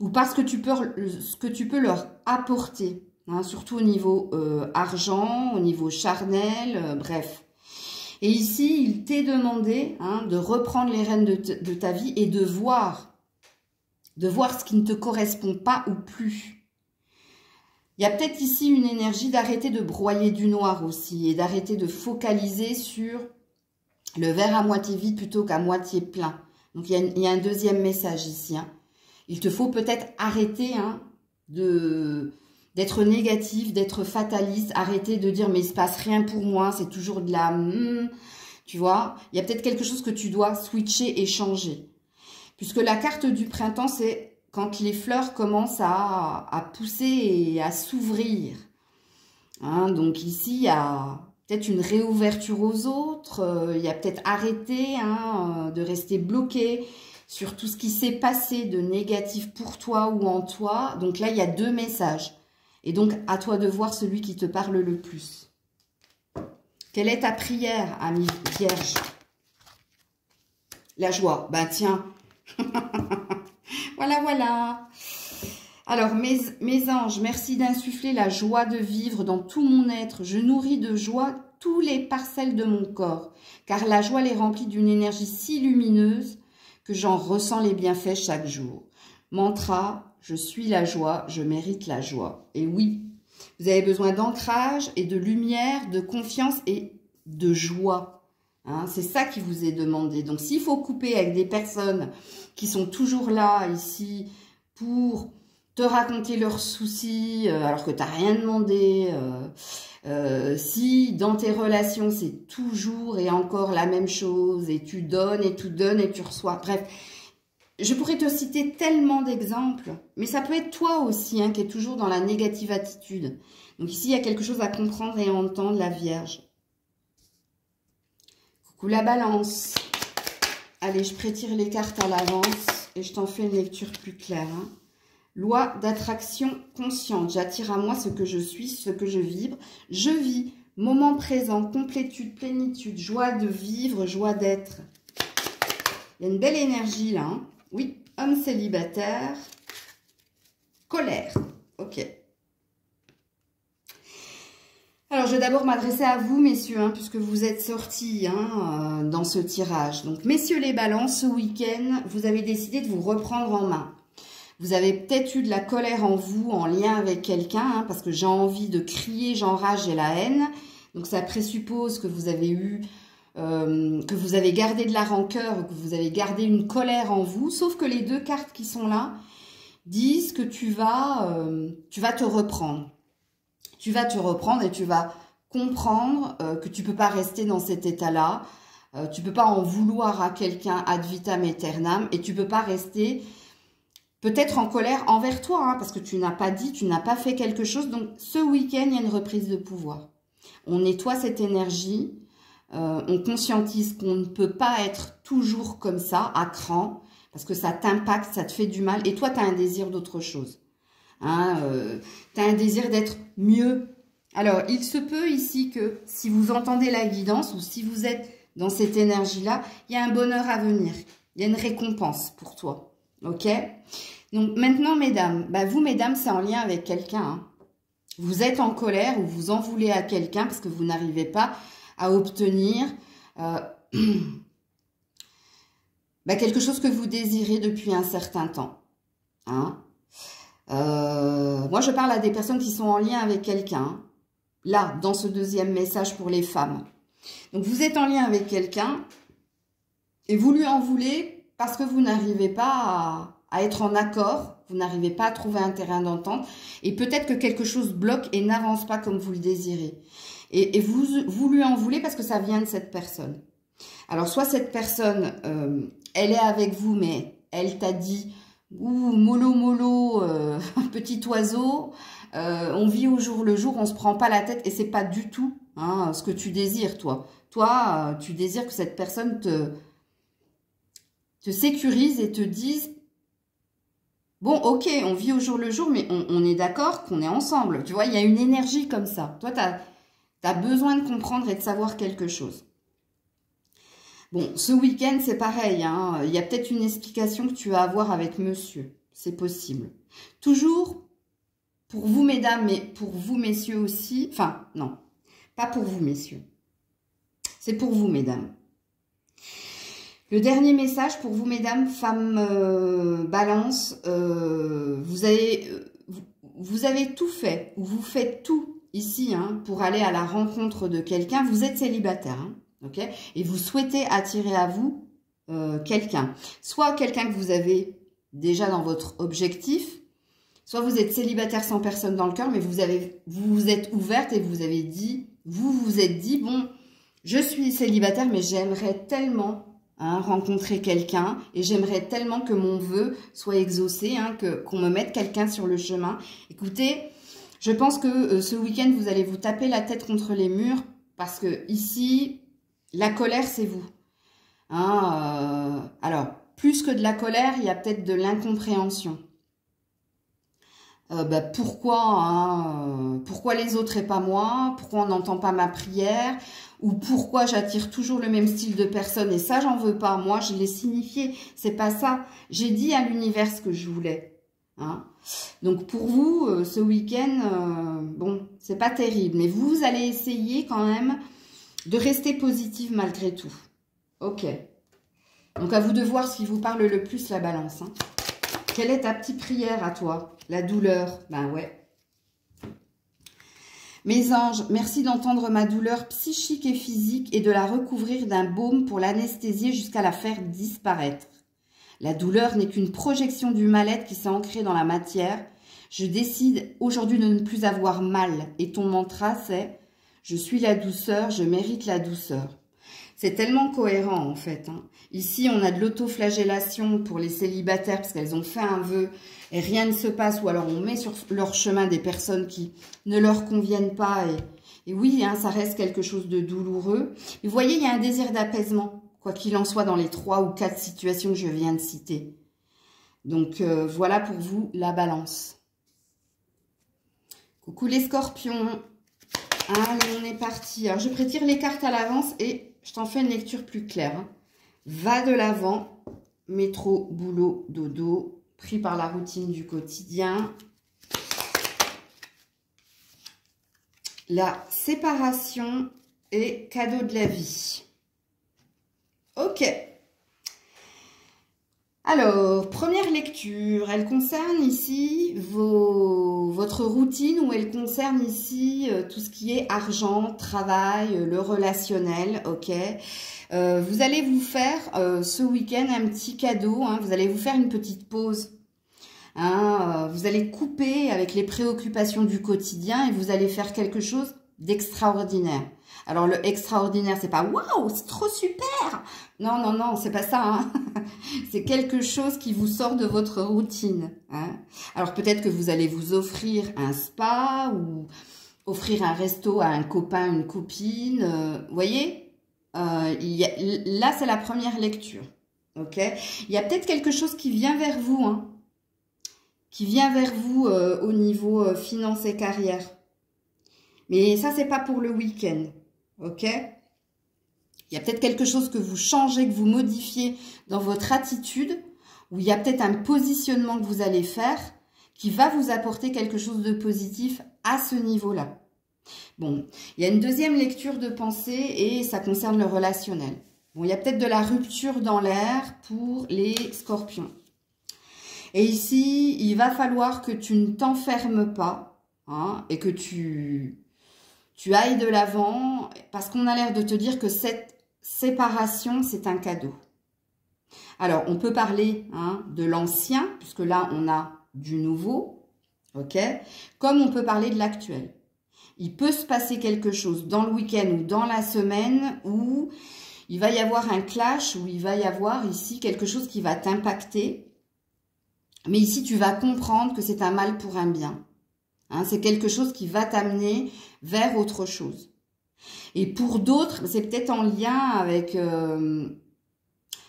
ou parce que ce que tu peux leur apporter, surtout au niveau argent, au niveau charnel, bref. Et ici, il t'est demandé de reprendre les rênes de ta vie et de voir ce qui ne te correspond pas ou plus. Il y a peut-être ici une énergie d'arrêter de broyer du noir aussi et d'arrêter de focaliser sur le verre à moitié vide plutôt qu'à moitié plein. Donc, il y a un deuxième message ici. Il te faut peut-être arrêter d'être négatif, d'être fataliste, arrêter de dire mais il se passe rien pour moi, c'est toujours de la tu vois, il y a peut-être quelque chose que tu dois switcher et changer. Puisque la carte du printemps, c'est quand les fleurs commencent à pousser et à s'ouvrir. Donc ici, il y a peut-être une réouverture aux autres, il y a peut-être arrêter de rester bloqué sur tout ce qui s'est passé de négatif pour toi ou en toi. Donc là, il y a deux messages. Et donc, à toi de voir celui qui te parle le plus. Quelle est ta prière, ami Vierge? La joie. Ben tiens. Voilà, voilà. Alors, mes anges, merci d'insuffler la joie de vivre dans tout mon être. Je nourris de joie tous les parcelles de mon corps, car la joie les remplit d'une énergie si lumineuse que j'en ressens les bienfaits chaque jour. Mantra, je suis la joie, je mérite la joie. Et oui, vous avez besoin d'ancrage et de lumière, de confiance et de joie. C'est ça qui vous est demandé. Donc, s'il faut couper avec des personnes qui sont toujours là, ici, pour te raconter leurs soucis, alors que tu n'as rien demandé, si dans tes relations, c'est toujours et encore la même chose, et tu donnes et tu reçois, bref. Je pourrais te citer tellement d'exemples, mais ça peut être toi aussi qui est toujours dans la négative attitude. Donc ici, il y a quelque chose à comprendre et à entendre, la Vierge. Coucou la Balance. Allez, je prétire les cartes à l'avance et je t'en fais une lecture plus claire. Loi d'attraction consciente. J'attire à moi ce que je suis, ce que je vibre. Je vis, moment présent, complétude, plénitude, joie de vivre, joie d'être. Il y a une belle énergie là. Oui, homme célibataire, colère. Ok. Alors, je vais d'abord m'adresser à vous, messieurs, puisque vous êtes sortis dans ce tirage. Donc, messieurs les balances, ce week-end, vous avez décidé de vous reprendre en main. Vous avez peut-être eu de la colère en vous, en lien avec quelqu'un, parce que j'ai envie de crier, j'enrage, j'ai la haine. Donc, ça présuppose que vous avez eu... que vous avez gardé de la rancœur, que vous avez gardé une colère en vous, sauf que les deux cartes qui sont là disent que tu vas te reprendre. Tu vas te reprendre et tu vas comprendre que tu peux pas rester dans cet état-là, tu peux pas en vouloir à quelqu'un ad vitam aeternam et tu peux pas rester peut-être en colère envers toi, parce que tu n'as pas dit, tu n'as pas fait quelque chose. Donc ce week-end, il y a une reprise de pouvoir. On nettoie cette énergie. On conscientise qu'on ne peut pas être toujours comme ça, à cran, parce que ça t'impacte, ça te fait du mal. Et toi, tu as un désir d'autre chose. Tu as un désir d'être mieux. Alors, il se peut ici que si vous entendez la guidance ou si vous êtes dans cette énergie-là, il y a un bonheur à venir. Il y a une récompense pour toi. Ok? Donc, maintenant, mesdames, vous, mesdames, c'est en lien avec quelqu'un. Vous êtes en colère ou vous en voulez à quelqu'un parce que vous n'arrivez pas à obtenir quelque chose que vous désirez depuis un certain temps. Moi, je parle à des personnes qui sont en lien avec quelqu'un. Là, dans ce deuxième message pour les femmes. Donc, vous êtes en lien avec quelqu'un et vous lui en voulez parce que vous n'arrivez pas à être en accord, vous n'arrivez pas à trouver un terrain d'entente, et peut-être que quelque chose bloque et n'avance pas comme vous le désirez. Et vous lui en voulez parce que ça vient de cette personne. Alors, soit cette personne, elle est avec vous, mais elle t'a dit, ouh, mollo, mollo, petit oiseau, on vit au jour le jour, on se prend pas la tête, et c'est pas du tout hein, ce que tu désires, toi. Toi, tu désires que cette personne te sécurise et te dise, bon, ok, on vit au jour le jour, mais on est d'accord qu'on est ensemble. Tu vois, il y a une énergie comme ça. Toi, tu as besoin de comprendre et de savoir quelque chose. Bon, ce week-end, c'est pareil. Hein. Il y a peut-être une explication que tu vas avoir avec monsieur. C'est possible. Toujours, pour vous, mesdames, mais pour vous, messieurs aussi. Enfin, non, pas pour vous, messieurs. C'est pour vous, mesdames. Le dernier message pour vous, mesdames, femmes balance, vous avez tout fait, ou vous faites tout ici hein, pour aller à la rencontre de quelqu'un. Vous êtes célibataire, hein, ok, et vous souhaitez attirer à vous quelqu'un. Soit quelqu'un que vous avez déjà dans votre objectif, soit vous êtes célibataire sans personne dans le cœur, mais vous vous êtes ouverte et vous êtes dit, bon, je suis célibataire, mais j'aimerais tellement... Hein, rencontrer quelqu'un et j'aimerais tellement que mon vœu soit exaucé, hein, qu'on me mette quelqu'un sur le chemin. Écoutez, je pense que ce week-end, vous allez vous taper la tête contre les murs parce que ici, la colère, c'est vous. Hein, alors, plus que de la colère, il y a peut-être de l'incompréhension. Pourquoi les autres et pas moi? Pourquoi on n'entend pas ma prière? Ou pourquoi j'attire toujours le même style de personne? Et ça, j'en veux pas. Moi, je l'ai signifié. C'est pas ça. J'ai dit à l'univers ce que je voulais. Hein. Donc, pour vous, ce week-end, bon, c'est pas terrible. Mais vous allez essayer quand même de rester positive malgré tout. Ok. Donc, à vous de voir ce qui vous parle le plus, la balance. Hein. Quelle est ta petite prière à toi? La douleur. Ben ouais. Mes anges, merci d'entendre ma douleur psychique et physique et de la recouvrir d'un baume pour l'anesthésier jusqu'à la faire disparaître. La douleur n'est qu'une projection du mal-être qui s'est ancré dans la matière. Je décide aujourd'hui de ne plus avoir mal. Et ton mantra, c'est « Je suis la douceur, je mérite la douceur ». C'est tellement cohérent en fait. Hein. Ici, on a de l'autoflagellation pour les célibataires parce qu'elles ont fait un vœu et rien ne se passe. Ou alors on met sur leur chemin des personnes qui ne leur conviennent pas. Et oui, hein, ça reste quelque chose de douloureux. Et vous voyez, il y a un désir d'apaisement, quoi qu'il en soit dans les 3 ou 4 situations que je viens de citer. Donc voilà pour vous la balance. Coucou les scorpions. Allez, on est parti. Alors je prétire les cartes à l'avance et... je t'en fais une lecture plus claire. Hein. Va de l'avant, métro, boulot, dodo, pris par la routine du quotidien. La séparation et cadeau de la vie. Ok. Alors, première lecture, elle concerne ici votre routine ou elle concerne ici tout ce qui est argent, travail, le relationnel, ok. Vous allez vous faire ce week-end un petit cadeau, hein, vous allez vous faire une petite pause. Hein, vous allez couper avec les préoccupations du quotidien et vous allez faire quelque chose d'extraordinaire. Alors, le extraordinaire, c'est pas « Waouh, c'est trop super !» Non, non, non, c'est pas ça. Hein. C'est quelque chose qui vous sort de votre routine. Hein. Alors, peut-être que vous allez vous offrir un spa ou offrir un resto à un copain, une copine. Vous voyez, là, c'est la première lecture. Ok. Il y a peut-être quelque chose qui vient vers vous. Hein, qui vient vers vous au niveau finance et carrière. Mais ça, c'est pas pour le week-end. Ok? Il y a peut-être quelque chose que vous changez, que vous modifiez dans votre attitude, ou il y a peut-être un positionnement que vous allez faire qui va vous apporter quelque chose de positif à ce niveau-là. Bon, il y a une deuxième lecture de pensée et ça concerne le relationnel. Bon, il y a peut-être de la rupture dans l'air pour les scorpions. Et ici, il va falloir que tu ne t'enfermes pas hein, et que tu ailles de l'avant parce qu'on a l'air de te dire que cette séparation, c'est un cadeau. Alors, on peut parler hein, de l'ancien, puisque là, on a du nouveau, ok? Comme on peut parler de l'actuel. Il peut se passer quelque chose dans le week-end ou dans la semaine où il va y avoir un clash, où il va y avoir ici quelque chose qui va t'impacter. Mais ici, tu vas comprendre que c'est un mal pour un bien. Hein, c'est quelque chose qui va t'amener vers autre chose. Et pour d'autres, c'est peut-être en lien avec...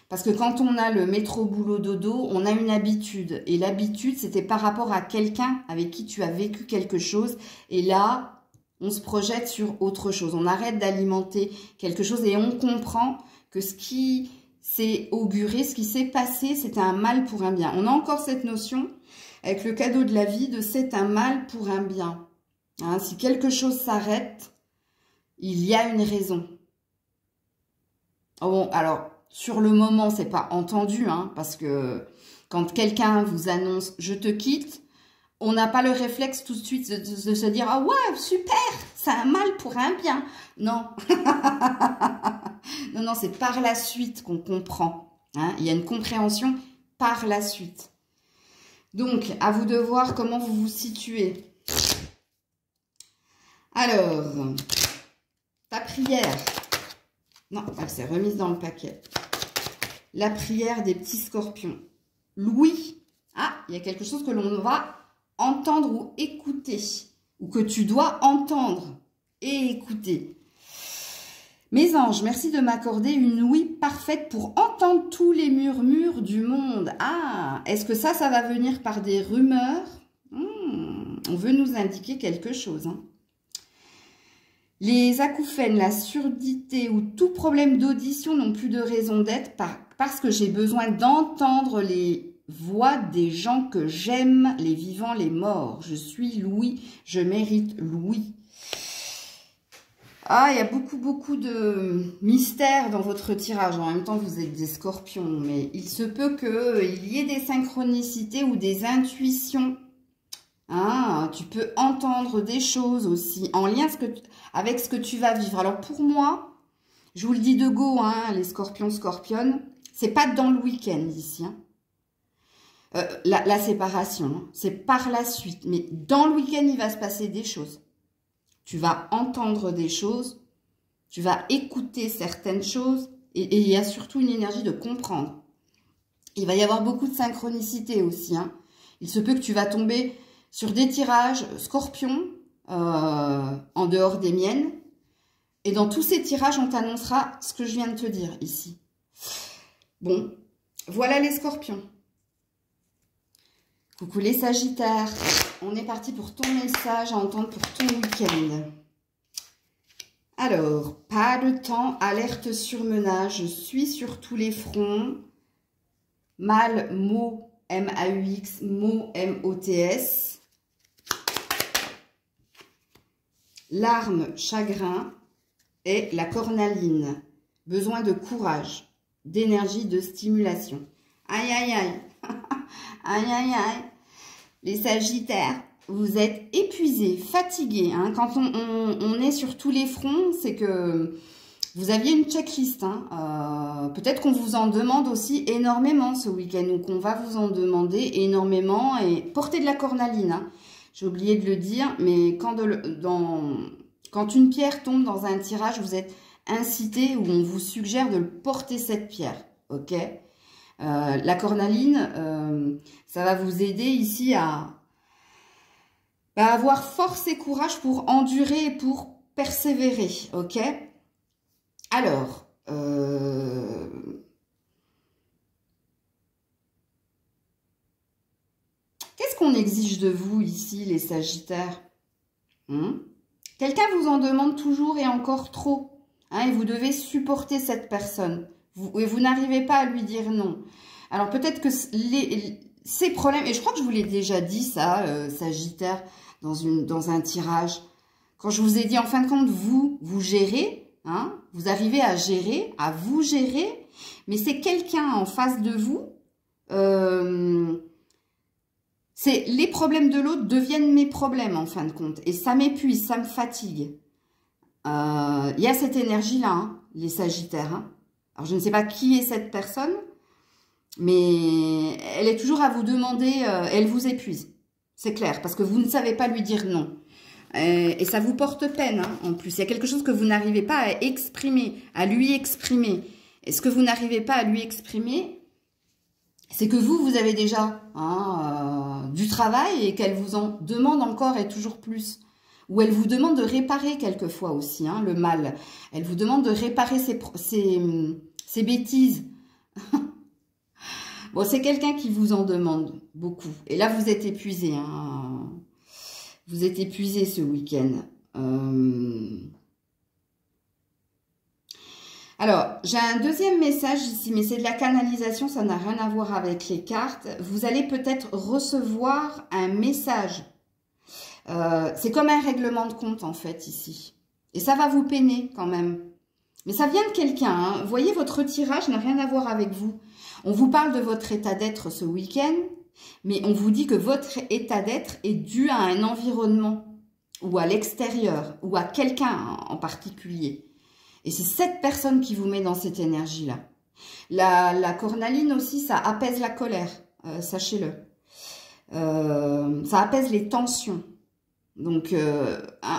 parce que quand on a le métro boulot dodo, on a une habitude. Et l'habitude, c'était par rapport à quelqu'un avec qui tu as vécu quelque chose. Et là, on se projette sur autre chose. On arrête d'alimenter quelque chose et on comprend que ce qui s'est auguré, ce qui s'est passé, c'était un mal pour un bien. On a encore cette notion avec le cadeau de la vie de c'est un mal pour un bien. Hein, si quelque chose s'arrête, il y a une raison. Oh bon, alors, sur le moment, c'est pas entendu, hein, parce que quand quelqu'un vous annonce « je te quitte », on n'a pas le réflexe tout de suite de se dire « ah ouais, super, c'est un mal pour un bien ». Non, non, non, c'est par la suite qu'on comprend. Hein. Il y a une compréhension par la suite. Donc, à vous de voir comment vous vous situez. Alors, ta prière. Non, elle s'est remise dans le paquet. La prière des petits scorpions. Louis. Ah, il y a quelque chose que l'on va entendre ou écouter. Ou que tu dois entendre et écouter. Mes anges, merci de m'accorder une ouïe parfaite pour entendre tous les murmures du monde. Ah, est-ce que ça va venir par des rumeurs? On veut nous indiquer quelque chose. Hein. Les acouphènes, la surdité ou tout problème d'audition n'ont plus de raison d'être parce que j'ai besoin d'entendre les voix des gens que j'aime, les vivants, les morts. Je suis Louis, je mérite Louis. Ah, il y a beaucoup de mystères dans votre tirage. En même temps, vous êtes des scorpions, mais il se peut qu'il y ait des synchronicités ou des intuitions. Ah, tu peux entendre des choses aussi en lien avec ce que tu vas vivre. Alors pour moi, je vous le dis de go, hein, les scorpions, scorpionnes, c'est pas dans le week-end ici. Hein. La séparation, hein, c'est par la suite. Mais dans le week-end, il va se passer des choses. Tu vas entendre des choses, tu vas écouter certaines choses et il y a surtout une énergie de comprendre. Il va y avoir beaucoup de synchronicité aussi. Hein. Il se peut que tu vas tomber sur des tirages scorpions en dehors des miennes. Et dans tous ces tirages, on t'annoncera ce que je viens de te dire ici. Bon, voilà les scorpions. Coucou les sagittaires. On est parti pour ton message à entendre pour ton week-end. Alors, pas de temps, alerte surmenage, je suis sur tous les fronts. Mal, mot, M-A-U-X, mot, M-O-T-S. Larmes, chagrin et la cornaline. Besoin de courage, d'énergie, de stimulation. Aïe, aïe, aïe. Aïe, aïe, aïe. Les sagittaires, vous êtes épuisés, fatigués. Hein. Quand on est sur tous les fronts, c'est que vous aviez une checklist. Hein. Peut-être qu'on vous en demande aussi énormément ce week-end ou qu'on va vous en demander énormément. Et portez de la cornaline. Hein. J'ai oublié de le dire, mais quand une pierre tombe dans un tirage, vous êtes incité ou on vous suggère de porter cette pierre. Ok ? La cornaline, ça va vous aider ici à avoir force et courage pour endurer et pour persévérer, ok? Alors, qu'est-ce qu'on exige de vous ici, les sagittaires? Quelqu'un vous en demande toujours et encore trop, hein, et vous devez supporter cette personne. Vous n'arrivez pas à lui dire non. Alors peut-être que ces problèmes, et je crois que je vous l'ai déjà dit ça, Sagittaire, dans un tirage, quand je vous ai dit en fin de compte, vous gérez, hein, vous arrivez à gérer, à vous gérer, mais c'est quelqu'un en face de vous, les problèmes de l'autre deviennent mes problèmes en fin de compte, et ça m'épuise, ça me fatigue. Il y a cette énergie-là, hein, les Sagittaires, hein. Alors, je ne sais pas qui est cette personne, Mais elle est toujours à vous demander, elle vous épuise. C'est clair, parce que vous ne savez pas lui dire non. Et ça vous porte peine, hein, en plus. Il y a quelque chose que vous n'arrivez pas à exprimer, à lui exprimer. Et ce que vous n'arrivez pas à lui exprimer, c'est que vous avez déjà du travail et qu'elle vous en demande encore et toujours plus. Ou elle vous demande de réparer quelquefois aussi, hein, le mal. Elle vous demande de réparer ses bêtises. Bon, c'est quelqu'un qui vous en demande beaucoup. Et là, vous êtes épuisé. Hein. Vous êtes épuisé ce week-end. Alors, j'ai un deuxième message ici, mais c'est de la canalisation, ça n'a rien à voir avec les cartes. Vous allez peut-être recevoir un message. C'est comme un règlement de compte, en fait, ici. Et ça va vous peiner, quand même. Mais ça vient de quelqu'un. Hein. Vous voyez, votre tirage n'a rien à voir avec vous. On vous parle de votre état d'être ce week-end, mais on vous dit que votre état d'être est dû à un environnement, ou à l'extérieur, ou à quelqu'un en particulier. Et c'est cette personne qui vous met dans cette énergie-là. La cornaline aussi, ça apaise la colère, sachez-le. Ça apaise les tensions. Donc,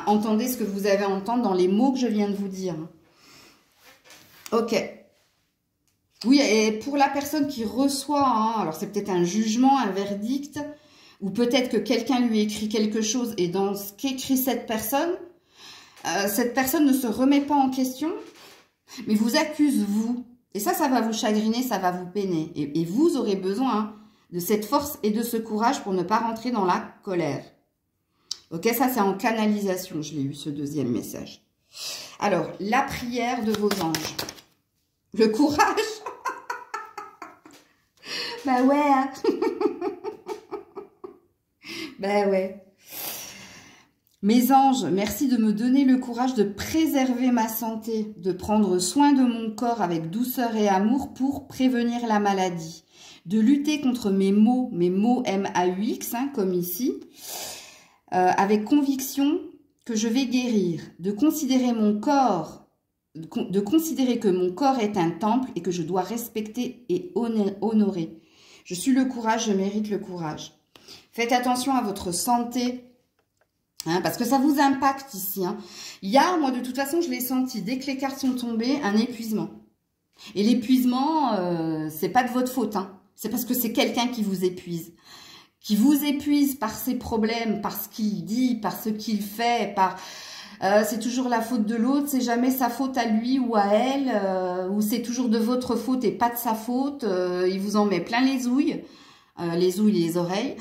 entendez ce que vous avez à entendre dans les mots que je viens de vous dire. Ok. Oui, et pour la personne qui reçoit, hein, alors c'est peut-être un jugement, un verdict, ou peut-être que quelqu'un lui écrit quelque chose, et dans ce qu'écrit cette personne ne se remet pas en question, mais vous accuse, vous. Et ça va vous chagriner, ça va vous peiner. Et vous aurez besoin de cette force et de ce courage pour ne pas rentrer dans la colère. Ok, ça c'est en canalisation, je l'ai eu ce deuxième message. Alors, la prière de vos anges. Le courage. Bah ouais. Hein. Bah ouais. Mes anges, merci de me donner le courage de préserver ma santé, de prendre soin de mon corps avec douceur et amour pour prévenir la maladie, de lutter contre mes maux M-A-U-X, hein, comme ici, avec conviction que je vais guérir, de considérer que mon corps est un temple et que je dois respecter et honorer. Je suis le courage, je mérite le courage. Faites attention à votre santé. Hein, parce que ça vous impacte ici. Hein. Il y a, moi de toute façon, je l'ai senti, dès que les cartes sont tombées, un épuisement. Et l'épuisement, c'est pas de votre faute. Hein. C'est parce que c'est quelqu'un qui vous épuise. Qui vous épuise par ses problèmes, par ce qu'il dit, par ce qu'il fait, par... c'est toujours la faute de l'autre, c'est jamais sa faute à lui ou à elle, ou c'est toujours de votre faute et pas de sa faute. Il vous en met plein les ouilles les oreilles.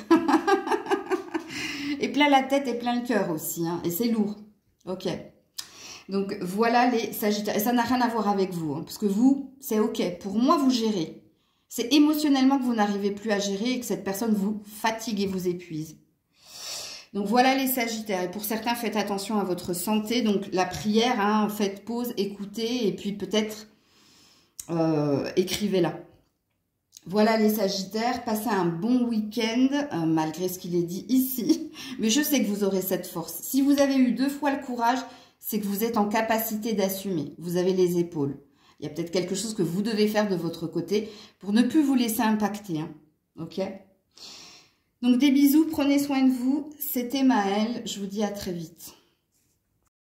Et plein la tête et plein le cœur aussi. Hein, et c'est lourd. Ok. Donc, voilà les Sagittaires. Et ça n'a rien à voir avec vous. Hein, parce que vous, c'est ok. Pour moi, vous gérez. C'est émotionnellement que vous n'arrivez plus à gérer et que cette personne vous fatigue et vous épuise. Donc, voilà les Sagittaires. Et pour certains, faites attention à votre santé. Donc, la prière, hein, faites pause, écoutez. Et puis, peut-être, écrivez-la. Voilà les Sagittaires, passez un bon week-end, malgré ce qu'il est dit ici. Mais je sais que vous aurez cette force. Si vous avez eu 2 fois le courage, c'est que vous êtes en capacité d'assumer. Vous avez les épaules. Il y a peut-être quelque chose que vous devez faire de votre côté pour ne plus vous laisser impacter. Hein. Ok? Donc des bisous, prenez soin de vous. C'était Maëlle, je vous dis à très vite.